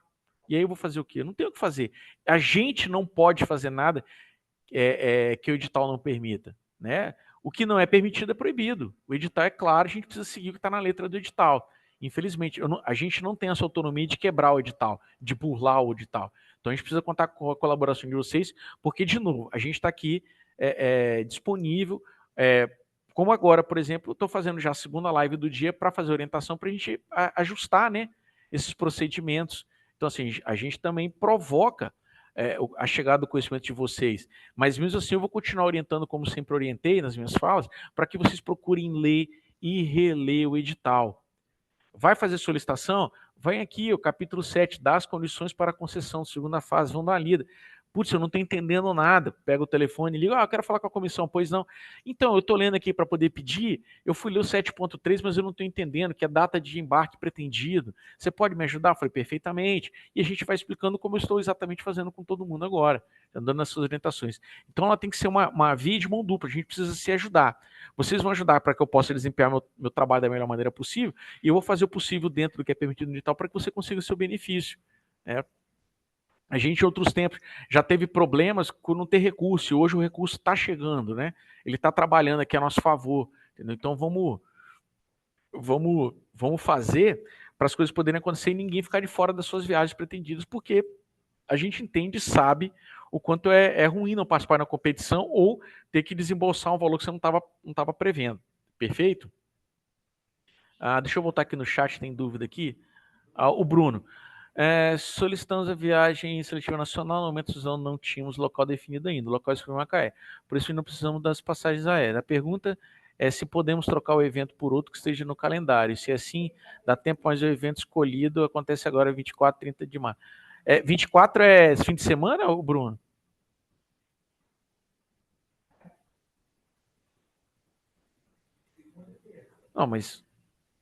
E aí eu vou fazer o quê? Eu não tenho o que fazer. A gente não pode fazer nada que o edital não permita, né? O que não é permitido é proibido. O edital é claro, a gente precisa seguir o que está na letra do edital. Infelizmente, a gente não tem essa autonomia de quebrar o edital, de burlar o edital. Então a gente precisa contar com a colaboração de vocês, porque, de novo, a gente está aqui disponível. Como agora, por exemplo, estou fazendo já a segunda live do dia para fazer orientação para a gente ajustar, né, esses procedimentos. Então, assim, a gente também provoca a chegada do conhecimento de vocês. Mas mesmo assim eu vou continuar orientando, como sempre orientei nas minhas falas, para que vocês procurem ler e reler o edital. Vai fazer solicitação? Vai aqui, o capítulo 7, dá as condições para a concessão, segunda fase, vão dar uma lida. Putz, eu não estou entendendo nada. Pega o telefone e liga, eu quero falar com a comissão. Pois não. Então, eu estou lendo aqui para poder pedir, eu fui ler o 7.3, mas eu não estou entendendo, que é a data de embarque pretendido. Você pode me ajudar? Eu falei, perfeitamente. E a gente vai explicando como eu estou exatamente fazendo com todo mundo agora, dando as suas orientações. Então, ela tem que ser uma via de mão dupla, a gente precisa se ajudar. Vocês vão ajudar para que eu possa desempenhar meu trabalho da melhor maneira possível, e eu vou fazer o possível dentro do que é permitido no edital para que você consiga o seu benefício. A gente, em outros tempos, já teve problemas com não ter recurso, e hoje o recurso está chegando, né? Ele está trabalhando aqui a nosso favor, entendeu? Então vamos fazer para as coisas poderem acontecer e ninguém ficar de fora das suas viagens pretendidas, porque a gente entende e sabe o quanto é ruim não participar na competição ou ter que desembolsar um valor que você não estava prevendo. Perfeito? Deixa eu voltar aqui no chat, tem dúvida aqui. O Bruno. Solicitamos a viagem seletiva nacional, no momento não tínhamos local definido ainda, o local escolhido em Macaé. Por isso não precisamos das passagens aéreas. A pergunta é se podemos trocar o evento por outro que esteja no calendário. Se assim, dá tempo, mas o evento escolhido acontece agora 24, 30 de março. 24 é fim de semana, Bruno? Não, mas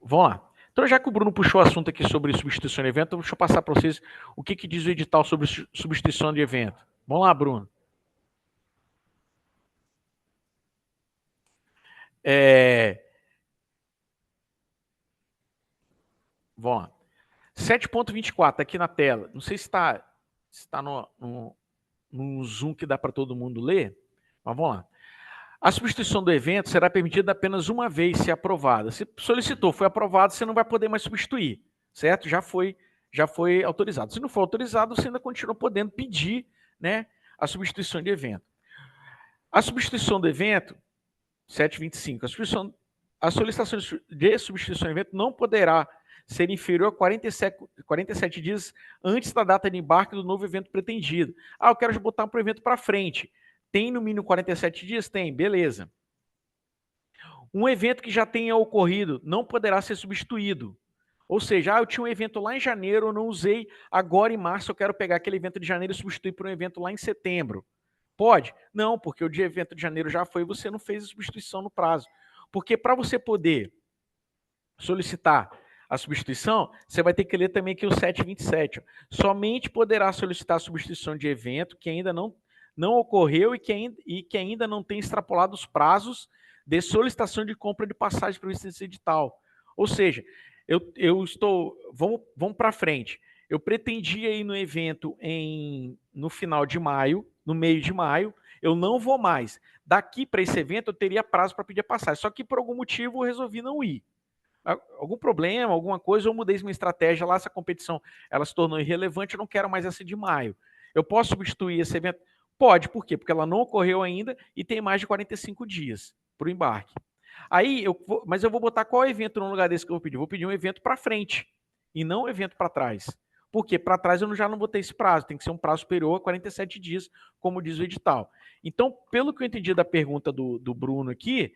vamos lá. Então, já que o Bruno puxou o assunto aqui sobre substituição de evento, deixa eu passar para vocês o que diz o edital sobre substituição de evento. Vamos lá, Bruno. Vamos lá. 7.24, aqui na tela. Não sei se está no Zoom que dá para todo mundo ler, mas vamos lá. A substituição do evento será permitida apenas uma vez, se aprovada. Se solicitou, foi aprovado, você não vai poder mais substituir, certo? Já foi autorizado. Se não for autorizado, você ainda continua podendo pedir, né, a substituição de evento. A substituição do evento, 7.25, a solicitação de substituição de evento não poderá ser inferior a 47 dias antes da data de embarque do novo evento pretendido. Eu quero botar para o evento para frente. Tem no mínimo 47 dias? Tem, beleza. Um evento que já tenha ocorrido não poderá ser substituído. Ou seja, eu tinha um evento lá em janeiro, eu não usei, agora em março eu quero pegar aquele evento de janeiro e substituir por um evento lá em setembro. Pode? Não, porque o evento de janeiro já foi e você não fez a substituição no prazo. Porque para você poder solicitar a substituição, você vai ter que ler também aqui o 727. Somente poderá solicitar a substituição de evento que ainda não ocorreu e que ainda não tem extrapolado os prazos de solicitação de compra de passagem previsto nesse edital. Ou seja, vamos para frente. Eu pretendia ir no evento no final de maio, no meio de maio, eu não vou mais. Daqui para esse evento eu teria prazo para pedir a passagem, só que por algum motivo eu resolvi não ir. Algum problema, alguma coisa, eu mudei minha estratégia lá, essa competição ela se tornou irrelevante, eu não quero mais essa de maio. Eu posso substituir esse evento? Pode, por quê? Porque ela não ocorreu ainda e tem mais de 45 dias para o embarque. Aí, mas eu vou botar qual evento no lugar desse que eu vou pedir? Eu vou pedir um evento para frente e não um evento para trás. Por quê? Para trás eu já não botei esse prazo, tem que ser um prazo superior a 47 dias, como diz o edital. Então, pelo que eu entendi da pergunta do Bruno aqui,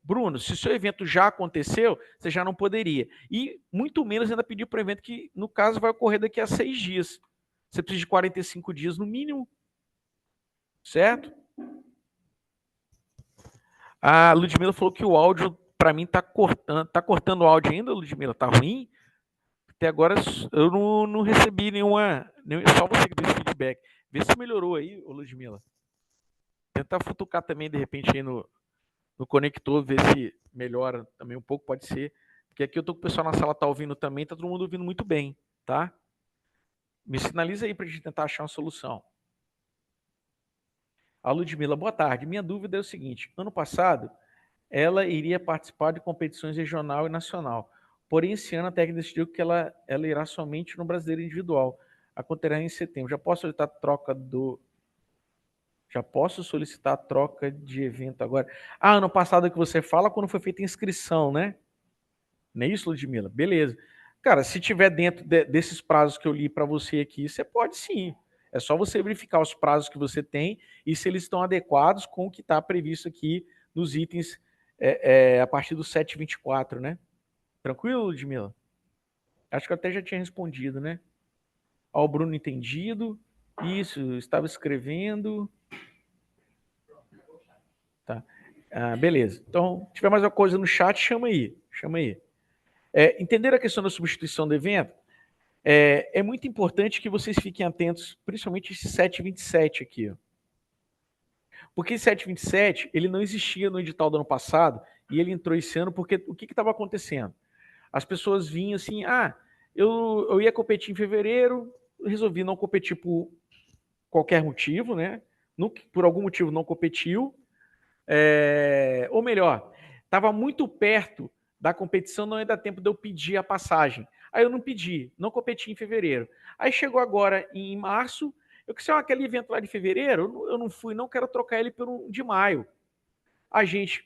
Bruno, se o seu evento já aconteceu, você já não poderia. E muito menos ainda pedir para o evento que, no caso, vai ocorrer daqui a 6 dias. Você precisa de 45 dias no mínimo. Certo? A Ludmila falou que o áudio, para mim, está cortando. Está cortando o áudio ainda, Ludmila? Está ruim? Até agora eu não recebi nenhuma. Só você que deu esse feedback. Vê se melhorou aí, Ludmila. Tentar futucar também, de repente, aí no conector, ver se melhora também um pouco, pode ser. Porque aqui eu tô com o pessoal na sala, tá ouvindo também, tá todo mundo ouvindo muito bem, tá? Me sinaliza aí para a gente tentar achar uma solução. A Ludmila, boa tarde. Minha dúvida é o seguinte: ano passado, ela iria participar de competições regional e nacional. Porém, esse ano a técnica decidiu que ela irá somente no brasileiro individual. Acontecerá em setembro. Já posso solicitar troca de evento agora? Ano passado que você fala, quando foi feita a inscrição, né? Não é isso, Ludmila? Beleza. Cara, se tiver dentro desses prazos que eu li para você aqui, você pode sim. É só você verificar os prazos que você tem e se eles estão adequados com o que está previsto aqui nos itens a partir do 724, né? Tranquilo, Ludmila? Acho que eu até já tinha respondido, né? Ó, o Bruno entendido. Isso, estava escrevendo. Tá. Beleza. Então, se tiver mais alguma coisa no chat, chama aí. Chama aí. Entender a questão da substituição do evento? É muito importante que vocês fiquem atentos, principalmente esse 727 aqui. Ó. Porque esse 727, ele não existia no edital do ano passado e ele entrou esse ano porque o que estava acontecendo? As pessoas vinham assim, eu ia competir em fevereiro, resolvi não competir por qualquer motivo, né? Por algum motivo não competiu, ou melhor, estava muito perto da competição, não ia dar tempo de eu pedir a passagem. Aí eu não pedi, não competi em fevereiro. Aí chegou agora em março, eu quis aquele evento lá de fevereiro, eu não fui, não quero trocar ele por um de maio. A gente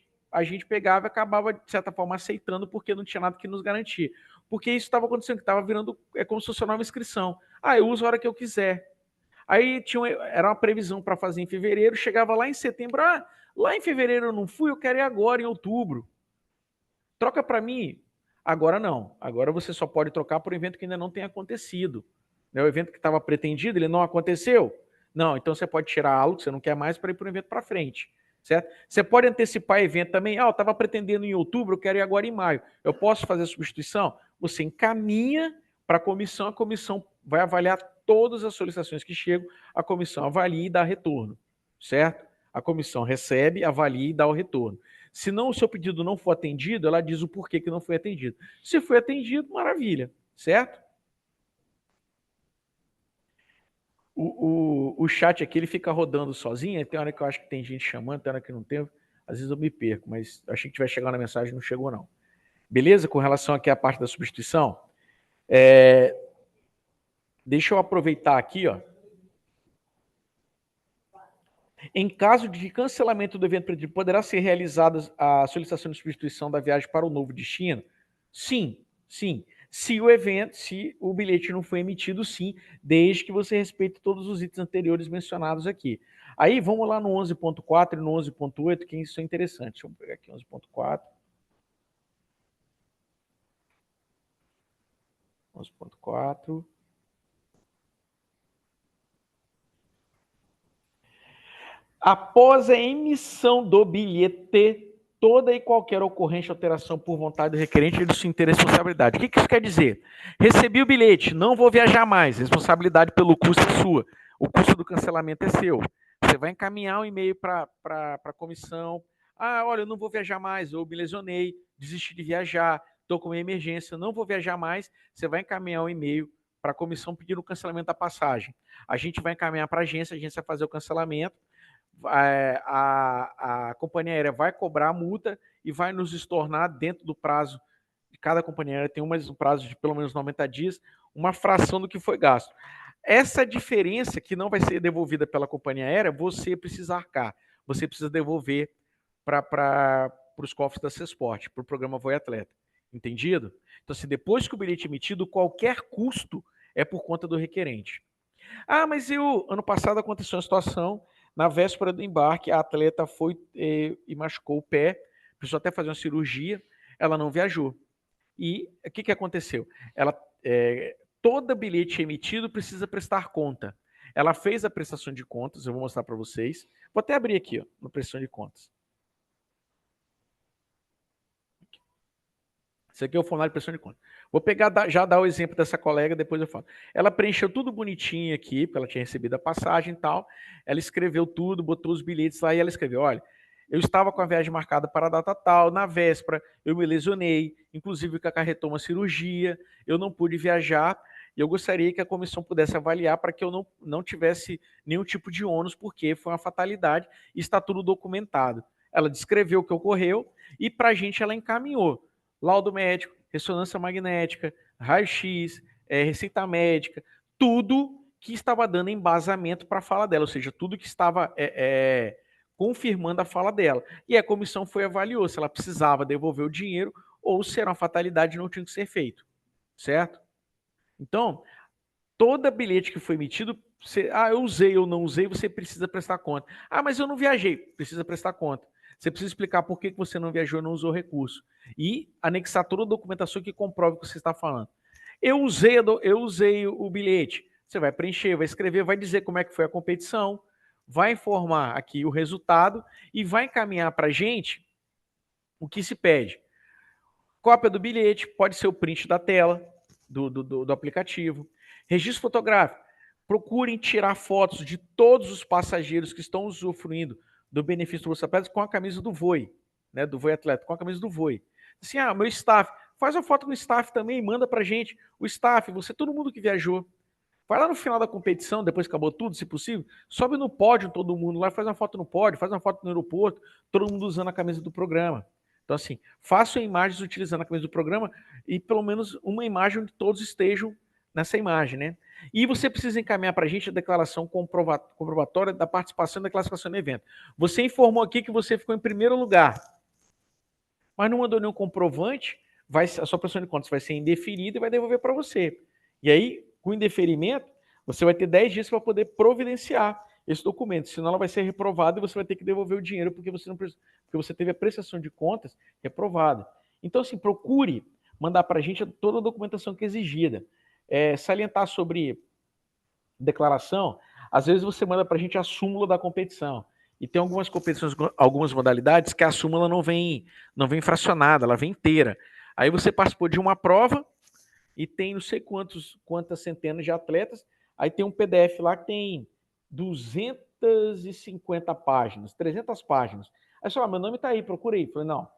pegava e acabava, de certa forma, aceitando, porque não tinha nada que nos garantir. Porque isso estava acontecendo, que estava virando, como se fosse uma nova inscrição. Eu uso a hora que eu quiser. Aí era uma previsão para fazer em fevereiro, chegava lá em setembro, lá em fevereiro eu não fui, eu quero ir agora, em outubro. Troca para mim. Agora não. Agora você só pode trocar por um evento que ainda não tem acontecido. O evento que estava pretendido, ele não aconteceu? Não, então você pode tirar algo que você não quer mais para ir para um evento para frente. Certo? Você pode antecipar evento também. Eu estava pretendendo em outubro, eu quero ir agora em maio. Eu posso fazer a substituição? Você encaminha para a comissão vai avaliar todas as solicitações que chegam, a comissão avalia e dá retorno. Certo? A comissão recebe, avalia e dá o retorno. Se não, o seu pedido não for atendido, ela diz o porquê que não foi atendido. Se foi atendido, maravilha, certo? O chat aqui ele fica rodando sozinho, tem hora que eu acho que tem gente chamando, tem hora que não tem, às vezes eu me perco, mas achei que tivesse chegado na mensagem, não chegou não. Beleza? Com relação aqui à parte da substituição, deixa eu aproveitar aqui, ó. Em caso de cancelamento do evento pretendido, poderá ser realizada a solicitação de substituição da viagem para o novo destino? Sim, sim. Se o bilhete não foi emitido, sim, desde que você respeite todos os itens anteriores mencionados aqui. Aí vamos lá no 11.4 e no 11.8, que isso é interessante. Deixa eu pegar aqui 11.4. 11.4. Após a emissão do bilhete, toda e qualquer ocorrência, alteração por vontade do requerente é de sua inteira responsabilidade. O que isso quer dizer? Recebi o bilhete, não vou viajar mais, responsabilidade pelo custo é sua. O custo do cancelamento é seu. Você vai encaminhar um e-mail para a comissão. Olha, eu não vou viajar mais, eu me lesionei, desisti de viajar, estou com uma emergência, não vou viajar mais. Você vai encaminhar um e-mail para a comissão pedindo o cancelamento da passagem. A gente vai encaminhar para a agência vai fazer o cancelamento. A companhia aérea vai cobrar a multa e vai nos estornar dentro do prazo de cada companhia aérea, tem um prazo de pelo menos 90 dias, uma fração do que foi gasto. Essa diferença que não vai ser devolvida pela companhia aérea, você precisa arcar, você precisa devolver para os cofres da Cesporte, para o programa Voe Atleta. Entendido? Então, se depois que o bilhete é emitido, qualquer custo é por conta do requerente. Mas ano passado aconteceu uma situação. Na véspera do embarque, a atleta foi e machucou o pé, precisou até fazer uma cirurgia, ela não viajou. E o que aconteceu? Todo bilhete emitido precisa prestar conta. Ela fez a prestação de contas, eu vou mostrar para vocês. Vou até abrir aqui, na prestação de contas. Isso aqui é o formulário de prestação de contas. Vou pegar, já dar o exemplo dessa colega, depois eu falo. Ela preencheu tudo bonitinho aqui, porque ela tinha recebido a passagem e tal. Ela escreveu tudo, botou os bilhetes lá e ela escreveu, olha, eu estava com a viagem marcada para a data tal, na véspera eu me lesionei, inclusive que acarretou uma cirurgia, eu não pude viajar e eu gostaria que a comissão pudesse avaliar para que eu não tivesse nenhum tipo de ônus, porque foi uma fatalidade e está tudo documentado. Ela descreveu o que ocorreu e para a gente ela encaminhou. Laudo médico, ressonância magnética, raio-x, receita médica, tudo que estava dando embasamento para a fala dela, ou seja, tudo que estava confirmando a fala dela. E a comissão avaliou se ela precisava devolver o dinheiro ou se era uma fatalidade e não tinha que ser feito. Certo? Então, Todo bilhete que foi emitido, eu usei ou não usei, você precisa prestar conta. Mas eu não viajei, precisa prestar conta. Você precisa explicar por que você não viajou e não usou recurso. E anexar toda a documentação que comprove o que você está falando. Eu usei o bilhete. Você vai preencher, vai escrever, vai dizer como é que foi a competição, vai informar aqui o resultado e vai encaminhar para a gente o que se pede. Cópia do bilhete, pode ser o print da tela do aplicativo. Registro fotográfico. Procurem tirar fotos de todos os passageiros que estão usufruindo do benefício do Bolsa Atleta com a camisa do Voi, né, do Voi Atleta, com a camisa do Voi. Assim, meu staff, faz uma foto com o staff também, manda pra gente. O staff, todo mundo que viajou. Vai lá no final da competição, depois que acabou tudo, se possível, sobe no pódio todo mundo lá, faz uma foto no pódio, faz uma foto no aeroporto, todo mundo usando a camisa do programa. Então, assim, façam imagens utilizando a camisa do programa e pelo menos uma imagem onde todos estejam nessa imagem, né? E você precisa encaminhar para a gente a declaração comprobatória da participação da classificação no evento. Você informou aqui que você ficou em primeiro lugar, mas não mandou nenhum comprovante, a sua prestação de contas vai ser indeferida e vai devolver para você. E aí, com indeferimento, você vai ter 10 dias para poder providenciar esse documento, senão ela vai ser reprovada e você vai ter que devolver o dinheiro porque você teve a prestação de contas reprovada. Então, assim, procure mandar para a gente toda a documentação que é exigida. Salientar sobre declaração, às vezes você manda para a gente a súmula da competição. E tem algumas competições, algumas modalidades que a súmula não vem fracionada, ela vem inteira. Aí você participou de uma prova e tem não sei quantas centenas de atletas, aí tem um PDF lá que tem 250 páginas, 300 páginas. Aí você fala, meu nome está aí, procurei. Eu falei, não,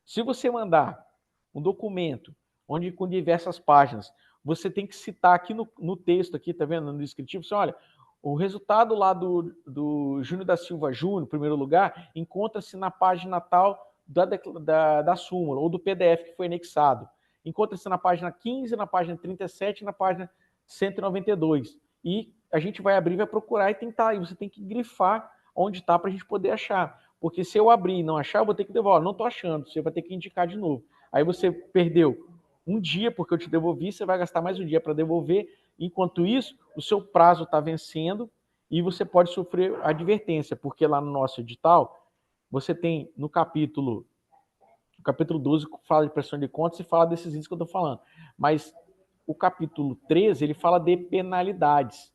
se você mandar um documento onde com diversas páginas, você tem que citar aqui no texto, aqui, tá vendo, no descritivo, você olha, o resultado lá do Júnior da Silva Júnior, primeiro lugar, encontra-se na página tal da súmula, ou do PDF que foi anexado. Encontra-se na página 15, na página 37 e na página 192. E a gente vai abrir, vai procurar e tentar. E você tem que grifar onde está para a gente poder achar. Porque se eu abrir e não achar, eu vou ter que devolver. Não estou achando, você vai ter que indicar de novo. Aí você perdeu um dia porque eu te devolvi, você vai gastar mais um dia para devolver. Enquanto isso, o seu prazo está vencendo e você pode sofrer advertência, porque lá no nosso edital, você tem no capítulo 12 fala de prestação de contas e fala desses índices que eu estou falando. Mas o capítulo 13, ele fala de penalidades.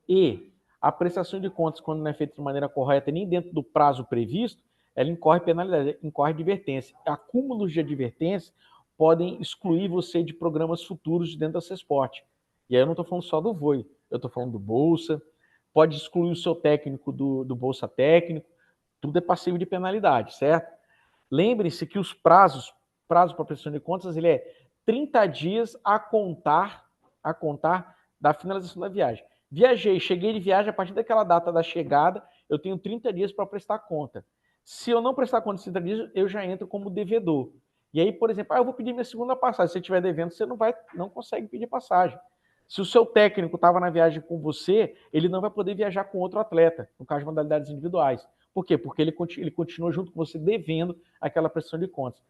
E a prestação de contas, quando não é feita de maneira correta, nem dentro do prazo previsto, ela incorre penalidade, incorre advertência. Acúmulos de advertência podem excluir você de programas futuros dentro da CESPORT. E aí eu não estou falando só do Voi, eu estou falando do Bolsa, pode excluir o seu técnico do Bolsa Técnico, tudo é passível de penalidade, certo? Lembre-se que os prazo para prestação de contas, ele é 30 dias a contar da finalização da viagem. Viajei, cheguei de viagem, a partir daquela data da chegada, eu tenho 30 dias para prestar conta. Se eu não prestar conta em 30 dias, eu já entro como devedor. E aí, por exemplo, eu vou pedir minha segunda passagem. Se você estiver devendo, você não consegue pedir passagem. Se o seu técnico estava na viagem com você, ele não vai poder viajar com outro atleta, no caso de modalidades individuais. Por quê? Porque ele continua junto com você devendo aquela prestação de contas.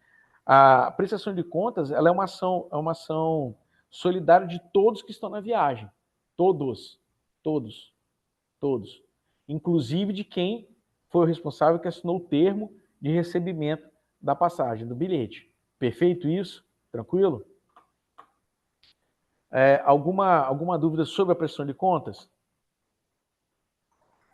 A prestação de contas, ela é uma ação solidária de todos que estão na viagem. Todos. Inclusive de quem foi o responsável que assinou o termo de recebimento da passagem, do bilhete. Perfeito isso? Tranquilo? Alguma dúvida sobre a prestação de contas?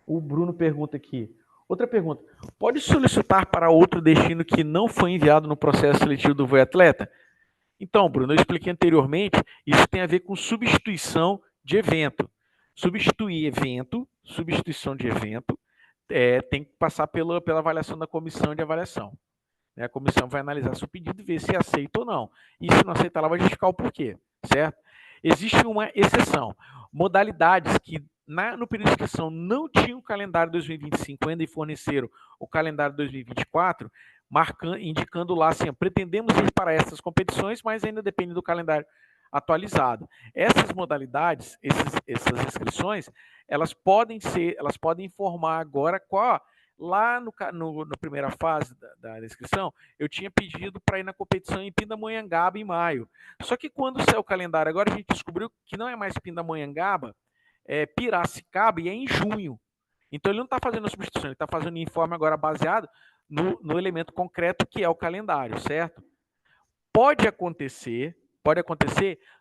O Bruno pergunta aqui. Outra pergunta. Pode solicitar para outro destino que não foi enviado no processo seletivo do Voi Atleta? Então, Bruno, eu expliquei anteriormente, isso tem a ver com substituição de evento. Substituição de evento, tem que passar pela avaliação da comissão de avaliação. A comissão vai analisar seu pedido e ver se aceita ou não. E se não aceitar, ela vai justificar o porquê, certo? Existe uma exceção. Modalidades que no período de inscrição não tinham o calendário 2025 ainda e forneceram o calendário 2024, indicando lá assim, pretendemos ir para essas competições, mas ainda depende do calendário atualizado. Essas modalidades, essas inscrições, elas podem informar agora Lá na primeira fase da inscrição, eu tinha pedido para ir na competição em Pindamonhangaba em maio. Só que quando saiu o calendário, agora a gente descobriu que não é mais Pindamonhangaba, é Piracicaba e é em junho. Então ele não está fazendo a substituição, ele está fazendo o informe agora baseado no elemento concreto que é o calendário, certo? Pode acontecer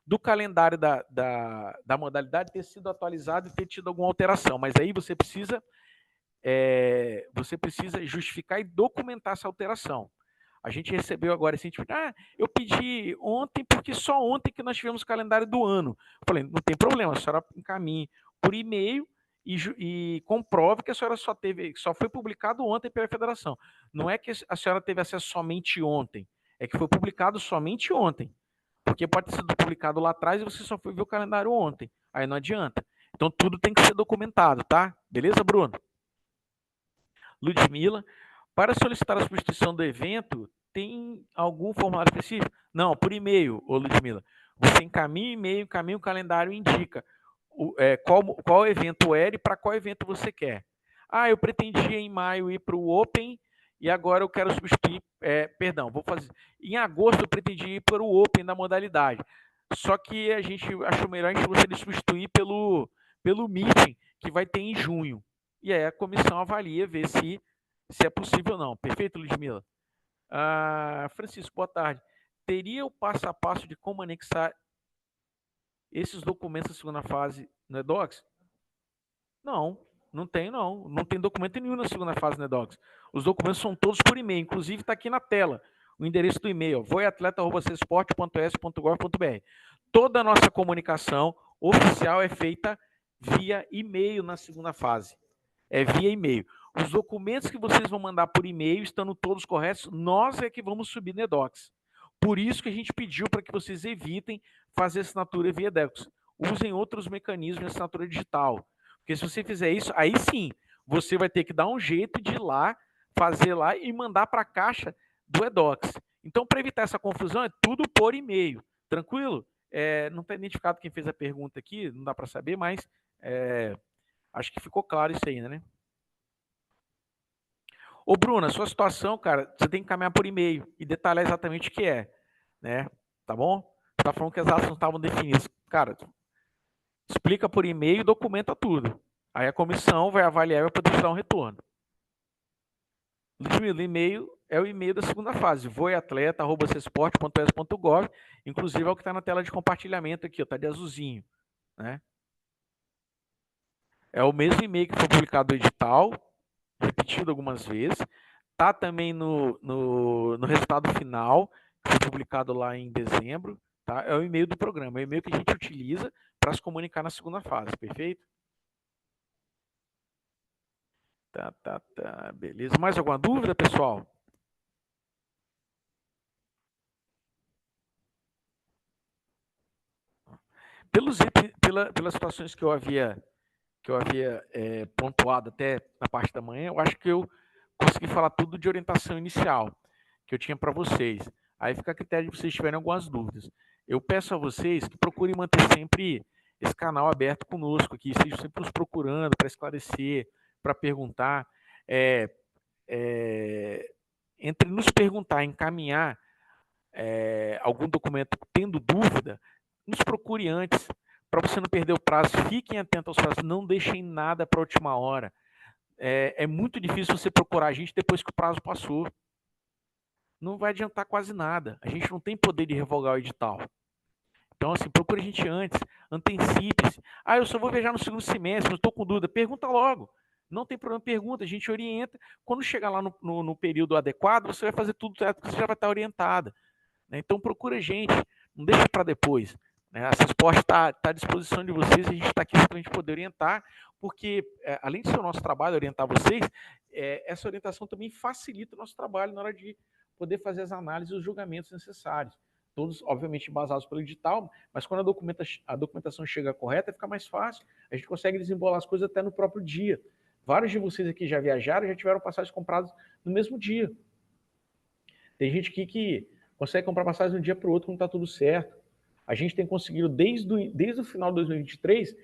do calendário da modalidade ter sido atualizado e ter tido alguma alteração, mas aí você precisa justificar e documentar essa alteração. A gente recebeu agora esse tipo, eu pedi ontem porque só ontem que nós tivemos o calendário do ano. Eu falei, não tem problema, a senhora encaminhe por e-mail e comprove que a senhora só foi publicado ontem pela federação. Não é que a senhora teve acesso somente ontem, é que foi publicado somente ontem. Porque pode ter sido publicado lá atrás e você só foi ver o calendário ontem. Aí não adianta. Então tudo tem que ser documentado, tá? Beleza, Bruno? Ludmila, para solicitar a substituição do evento, tem algum formulário específico? Não, por e-mail, ô Ludmila. Você encaminha o e-mail, encaminha o calendário e indica qual evento era e para qual evento você quer. Eu pretendia em maio ir para o Open e agora eu quero substituir, vou fazer. Em agosto eu pretendia ir para o Open da modalidade. Só que a gente achou melhor a gente gostaria de substituir pelo meeting que vai ter em junho. E aí a comissão avalia, vê se é possível ou não. Perfeito, Ludmila? Francisco, boa tarde. Teria o passo a passo de como anexar esses documentos da segunda fase no eDocs? Não, não tem não. Não tem documento nenhum na segunda fase no eDocs. Os documentos são todos por e-mail. Inclusive está aqui na tela o endereço do e-mail, voiatleta@cesporte.es.gov.br. Toda a nossa comunicação oficial é feita via e-mail na segunda fase. É via e-mail. Os documentos que vocês vão mandar por e-mail, estando todos corretos, nós é que vamos subir no eDocs. Por isso que a gente pediu para que vocês evitem fazer assinatura via eDocs. Usem outros mecanismos de assinatura digital. Porque se você fizer isso, aí sim, você vai ter que dar um jeito de ir lá, fazer lá e mandar para a caixa do eDocs. Então, para evitar essa confusão, é tudo por e-mail. Tranquilo? Não está identificado quem fez a pergunta aqui, não dá para saber, mas acho que ficou claro isso aí, né? Ô, Bruno, a sua situação, cara, você tem que encaminhar por e-mail e detalhar exatamente o que é, né? Tá bom? Você tá falando que as ações não estavam definidas. Cara, explica por e-mail e documenta tudo. Aí a comissão vai avaliar e vai poder te dar um retorno. Ludmila, e-mail é o e-mail da segunda fase, voiatleta@cesporte.es.gov, inclusive é o que está na tela de compartilhamento aqui, está de azulzinho, né? É o mesmo e-mail que foi publicado no edital, repetido algumas vezes, está também no resultado final, que foi publicado lá em dezembro, tá? É o e-mail do programa, é o e-mail que a gente utiliza para se comunicar na segunda fase, perfeito? Tá, beleza. Mais alguma dúvida, pessoal? Pelas situações que eu havia pontuado até na parte da manhã, eu acho que eu consegui falar tudo de orientação inicial que eu tinha para vocês. Aí fica a critério de vocês tiverem algumas dúvidas. Eu peço a vocês que procurem manter sempre esse canal aberto conosco aqui, estejam sempre nos procurando para esclarecer, para perguntar. Entre nos perguntar, encaminhar algum documento tendo dúvida, nos procure antes, para você não perder o prazo. Fiquem atentos aos prazos, não deixem nada para a última hora. É muito difícil você procurar a gente depois que o prazo passou. Não vai adiantar quase nada. A gente não tem poder de revogar o edital. Então, assim, procure a gente antes, antecipe-se. Eu só vou viajar no segundo semestre, não estou com dúvida. Pergunta logo. Não tem problema, pergunta, a gente orienta. Quando chegar lá no período adequado, você vai fazer tudo certo, porque você já vai estar orientada. Então, procura a gente, não deixa para depois. A Cesporte está à disposição de vocês, a gente está aqui para a gente poder orientar, porque, além de ser o nosso trabalho orientar vocês, essa orientação também facilita o nosso trabalho na hora de poder fazer as análises e os julgamentos necessários. Todos, obviamente, embasados pelo edital, mas quando a documentação chega correta, fica mais fácil. A gente consegue desembolar as coisas até no próprio dia. Vários de vocês aqui já viajaram, já tiveram passagens compradas no mesmo dia. Tem gente aqui que consegue comprar passagem de um dia para o outro quando está tudo certo. A gente tem conseguido, desde o final de 2023,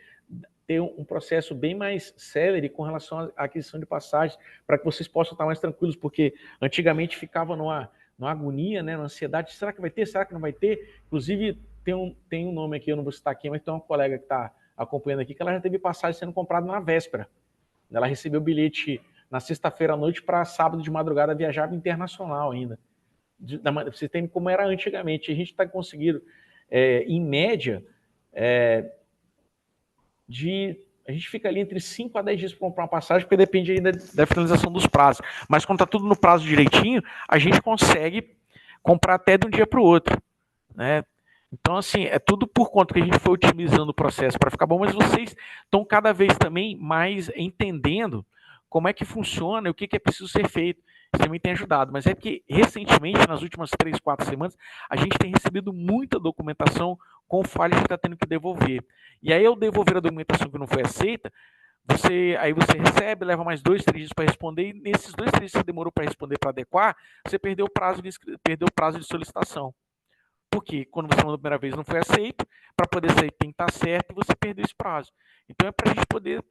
ter um processo bem mais célere com relação à aquisição de passagens, para que vocês possam estar mais tranquilos, porque antigamente ficava numa agonia, né, numa ansiedade, será que vai ter, será que não vai ter? Inclusive, tem um nome aqui, eu não vou citar aqui, mas tem uma colega que está acompanhando aqui, que ela já teve passagem sendo comprada na véspera. Ela recebeu o bilhete na sexta-feira à noite para sábado de madrugada, viajava internacional ainda. Você tem como era antigamente. A gente está conseguindo, em média, a gente fica ali entre 5 a 10 dias para comprar uma passagem, porque depende ainda da finalização dos prazos. Mas quando está tudo no prazo direitinho, a gente consegue comprar até de um dia para o outro, né? Então, assim, é tudo por conta que a gente foi otimizando o processo para ficar bom, mas vocês estão cada vez também mais entendendo como é que funciona e o que é preciso ser feito. Isso também tem ajudado, mas é que recentemente, nas últimas 3, 4 semanas, a gente tem recebido muita documentação com falhas que está tendo que devolver. E aí, ao devolver a documentação que não foi aceita, você recebe, leva mais 2, 3 dias para responder, e nesses 2, 3 dias que você demorou para responder, para adequar, você perdeu o prazo de solicitação. Porque quando você mandou a primeira vez não foi aceito, para poder sair tem que estar certo e você perdeu esse prazo. Então é para a gente poder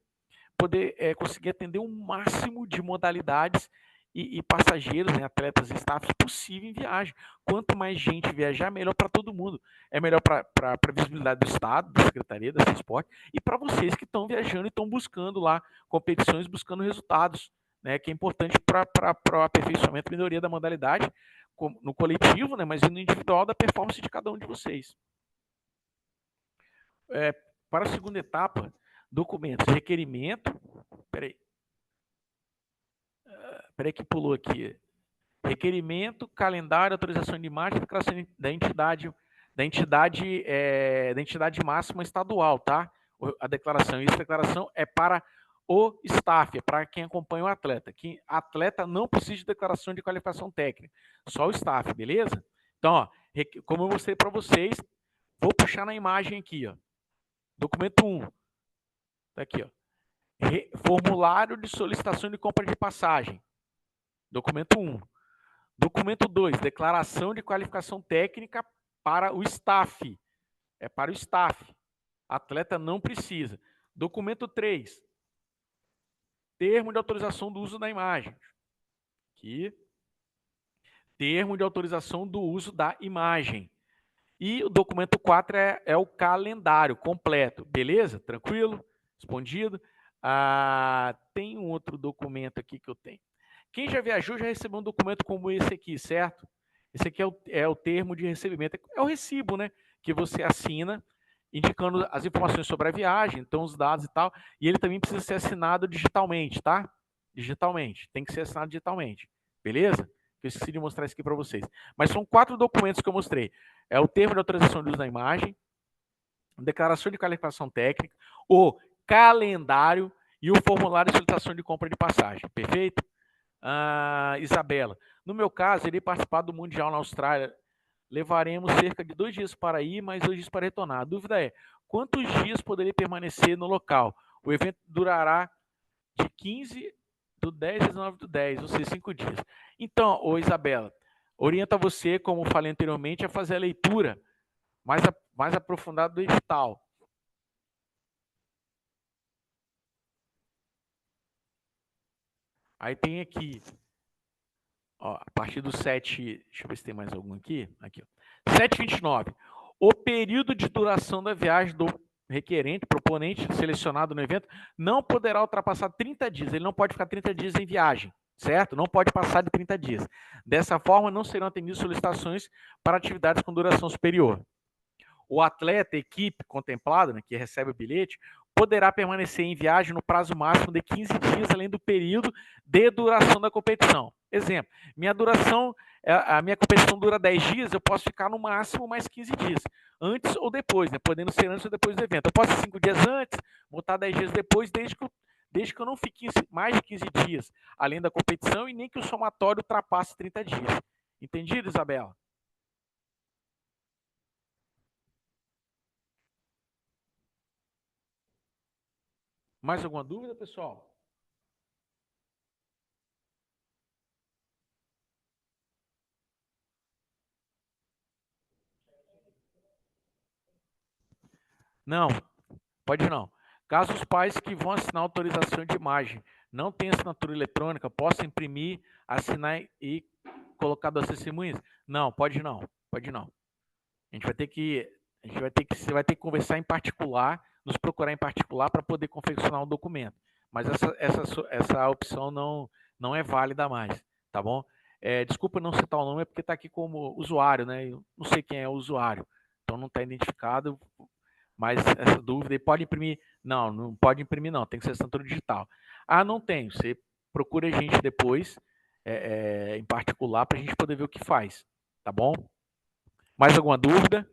conseguir atender o máximo de modalidades e passageiros, né, atletas e staffs possível em viagem. Quanto mais gente viajar, melhor para todo mundo. É melhor para a visibilidade do Estado, da Secretaria, da Transporte, e para vocês que estão viajando e estão buscando lá competições, buscando resultados, né, que é importante para o aperfeiçoamento e melhoria da modalidade no coletivo, né, mas no individual da performance de cada um de vocês. Para a segunda etapa, documentos, requerimento. Peraí que pulou aqui. Requerimento, calendário, autorização de imagem, declaração da entidade máxima estadual, tá? A declaração. Essa declaração é para o staff, é para quem acompanha o atleta. Quem atleta não precisa de declaração de qualificação técnica, só o staff, beleza? Então, ó, como eu mostrei para vocês, vou puxar na imagem aqui, ó. Documento 1. Tá aqui, ó. Formulário de solicitação de compra de passagem. Documento 1. Documento 2, declaração de qualificação técnica para o staff. É para o staff. Atleta não precisa. Documento 3, termo de autorização do uso da imagem. Aqui. Termo de autorização do uso da imagem. E o documento 4 é o calendário completo. Beleza? Tranquilo? Respondido? Tem um outro documento aqui que eu tenho. Quem já viajou já recebeu um documento como esse aqui, certo? Esse aqui é o termo de recebimento. É o recibo, né? Que você assina, indicando as informações sobre a viagem, então os dados e tal. E ele também precisa ser assinado digitalmente, tá? Digitalmente. Tem que ser assinado digitalmente. Beleza? Eu esqueci de mostrar isso aqui para vocês. Mas são 4 documentos que eu mostrei. É o termo de autorização de uso da imagem, declaração de qualificação técnica, o calendário e o formulário de solicitação de compra de passagem. Perfeito? Isabela, no meu caso, irei participar do Mundial na Austrália. Levaremos cerca de 2 dias para ir, mais 2 dias para retornar. A dúvida é, quantos dias poderei permanecer no local? O evento durará de 15 do 10 a 19 do 10, ou seja, 5 dias. Então, Isabela, orienta você, como falei anteriormente, a fazer a leitura mais aprofundada do edital. Aí tem aqui, ó, a partir do 7, deixa eu ver se tem mais algum aqui. Aqui, ó. 7,29. O período de duração da viagem do requerente, proponente, selecionado no evento, não poderá ultrapassar 30 dias. Ele não pode ficar 30 dias em viagem, certo? Não pode passar de 30 dias. Dessa forma, não serão atendidas solicitações para atividades com duração superior. O atleta, equipe contemplada, né, que recebe o bilhete, poderá permanecer em viagem no prazo máximo de 15 dias, além do período de duração da competição. Exemplo, a minha competição dura 10 dias, eu posso ficar no máximo mais 15 dias, antes ou depois, né, podendo ser antes ou depois do evento. Eu posso ir 5 dias antes, voltar 10 dias depois, desde que eu não fique mais de 15 dias, além da competição, e nem que o somatório ultrapasse 30 dias. Entendido, Isabela? Mais alguma dúvida, pessoal? Não, pode não. Caso os pais que vão assinar autorização de imagem não tenham assinatura eletrônica, possam imprimir, assinar e colocar duas testemunhas? Não, pode não, pode não. A gente vai ter que, você vai ter que conversar em particular, nos procurar em particular para poder confeccionar um documento. Mas essa opção não é válida mais, tá bom? Desculpa não citar o nome, é porque está aqui como usuário, né? Eu não sei quem é o usuário, então não está identificado, mas essa dúvida, e pode imprimir? Não, não pode imprimir não, tem que ser assinatura digital. Ah, não tem, você procura a gente depois, em particular, para a gente poder ver o que faz, tá bom? Mais alguma dúvida?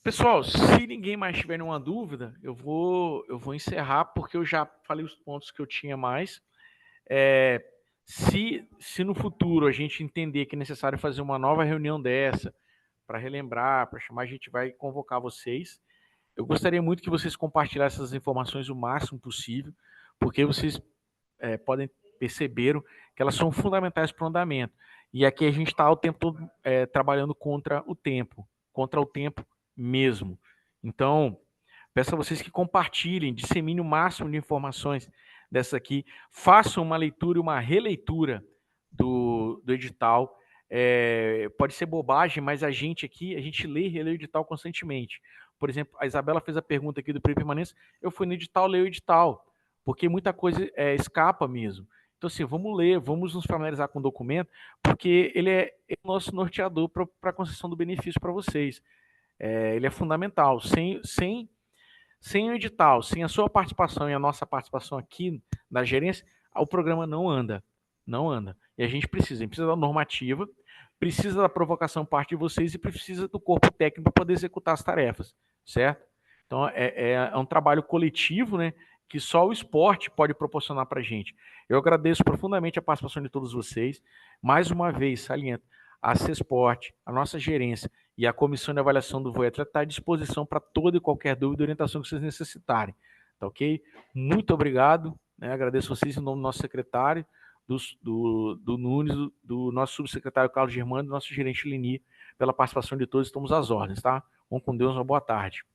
Pessoal, se ninguém mais tiver nenhuma dúvida, eu vou encerrar, porque eu já falei os pontos que eu tinha mais. Se no futuro a gente entender que é necessário fazer uma nova reunião dessa, para relembrar, para chamar, a gente vai convocar vocês. Eu gostaria muito que vocês compartilhassem essas informações o máximo possível, porque vocês podem perceberam que elas são fundamentais para o andamento. E aqui a gente está o tempo todo trabalhando contra o tempo mesmo. Então, peço a vocês que compartilhem, disseminem o máximo de informações dessa aqui, façam uma leitura e uma releitura do edital. Pode ser bobagem, mas a gente aqui, a gente lê e relê o edital constantemente. Por exemplo, a Isabela fez a pergunta aqui do período de permanência, eu fui no edital, leio o edital, porque muita coisa escapa mesmo. Então, assim, vamos ler, vamos nos familiarizar com o documento, porque ele é o nosso norteador para a concessão do benefício para vocês. Ele é fundamental. Sem o edital, sem a sua participação e a nossa participação aqui na gerência, o programa não anda. Não anda. E a gente precisa da normativa, precisa da provocação parte de vocês e precisa do corpo técnico para poder executar as tarefas, certo? Então, é um trabalho coletivo, né, que só o esporte pode proporcionar para a gente. Eu agradeço profundamente a participação de todos vocês. Mais uma vez, saliento, a CESPORT, a nossa gerência e a comissão de avaliação do Voe Atleta está à disposição para toda e qualquer dúvida e orientação que vocês necessitarem. Tá ok? Muito obrigado. Né? Agradeço vocês em nome do nosso secretário, do Nunes, do nosso subsecretário Carlos Germano, do nosso gerente Lini, pela participação de todos. Estamos às ordens, tá? Vamos com Deus, uma boa tarde.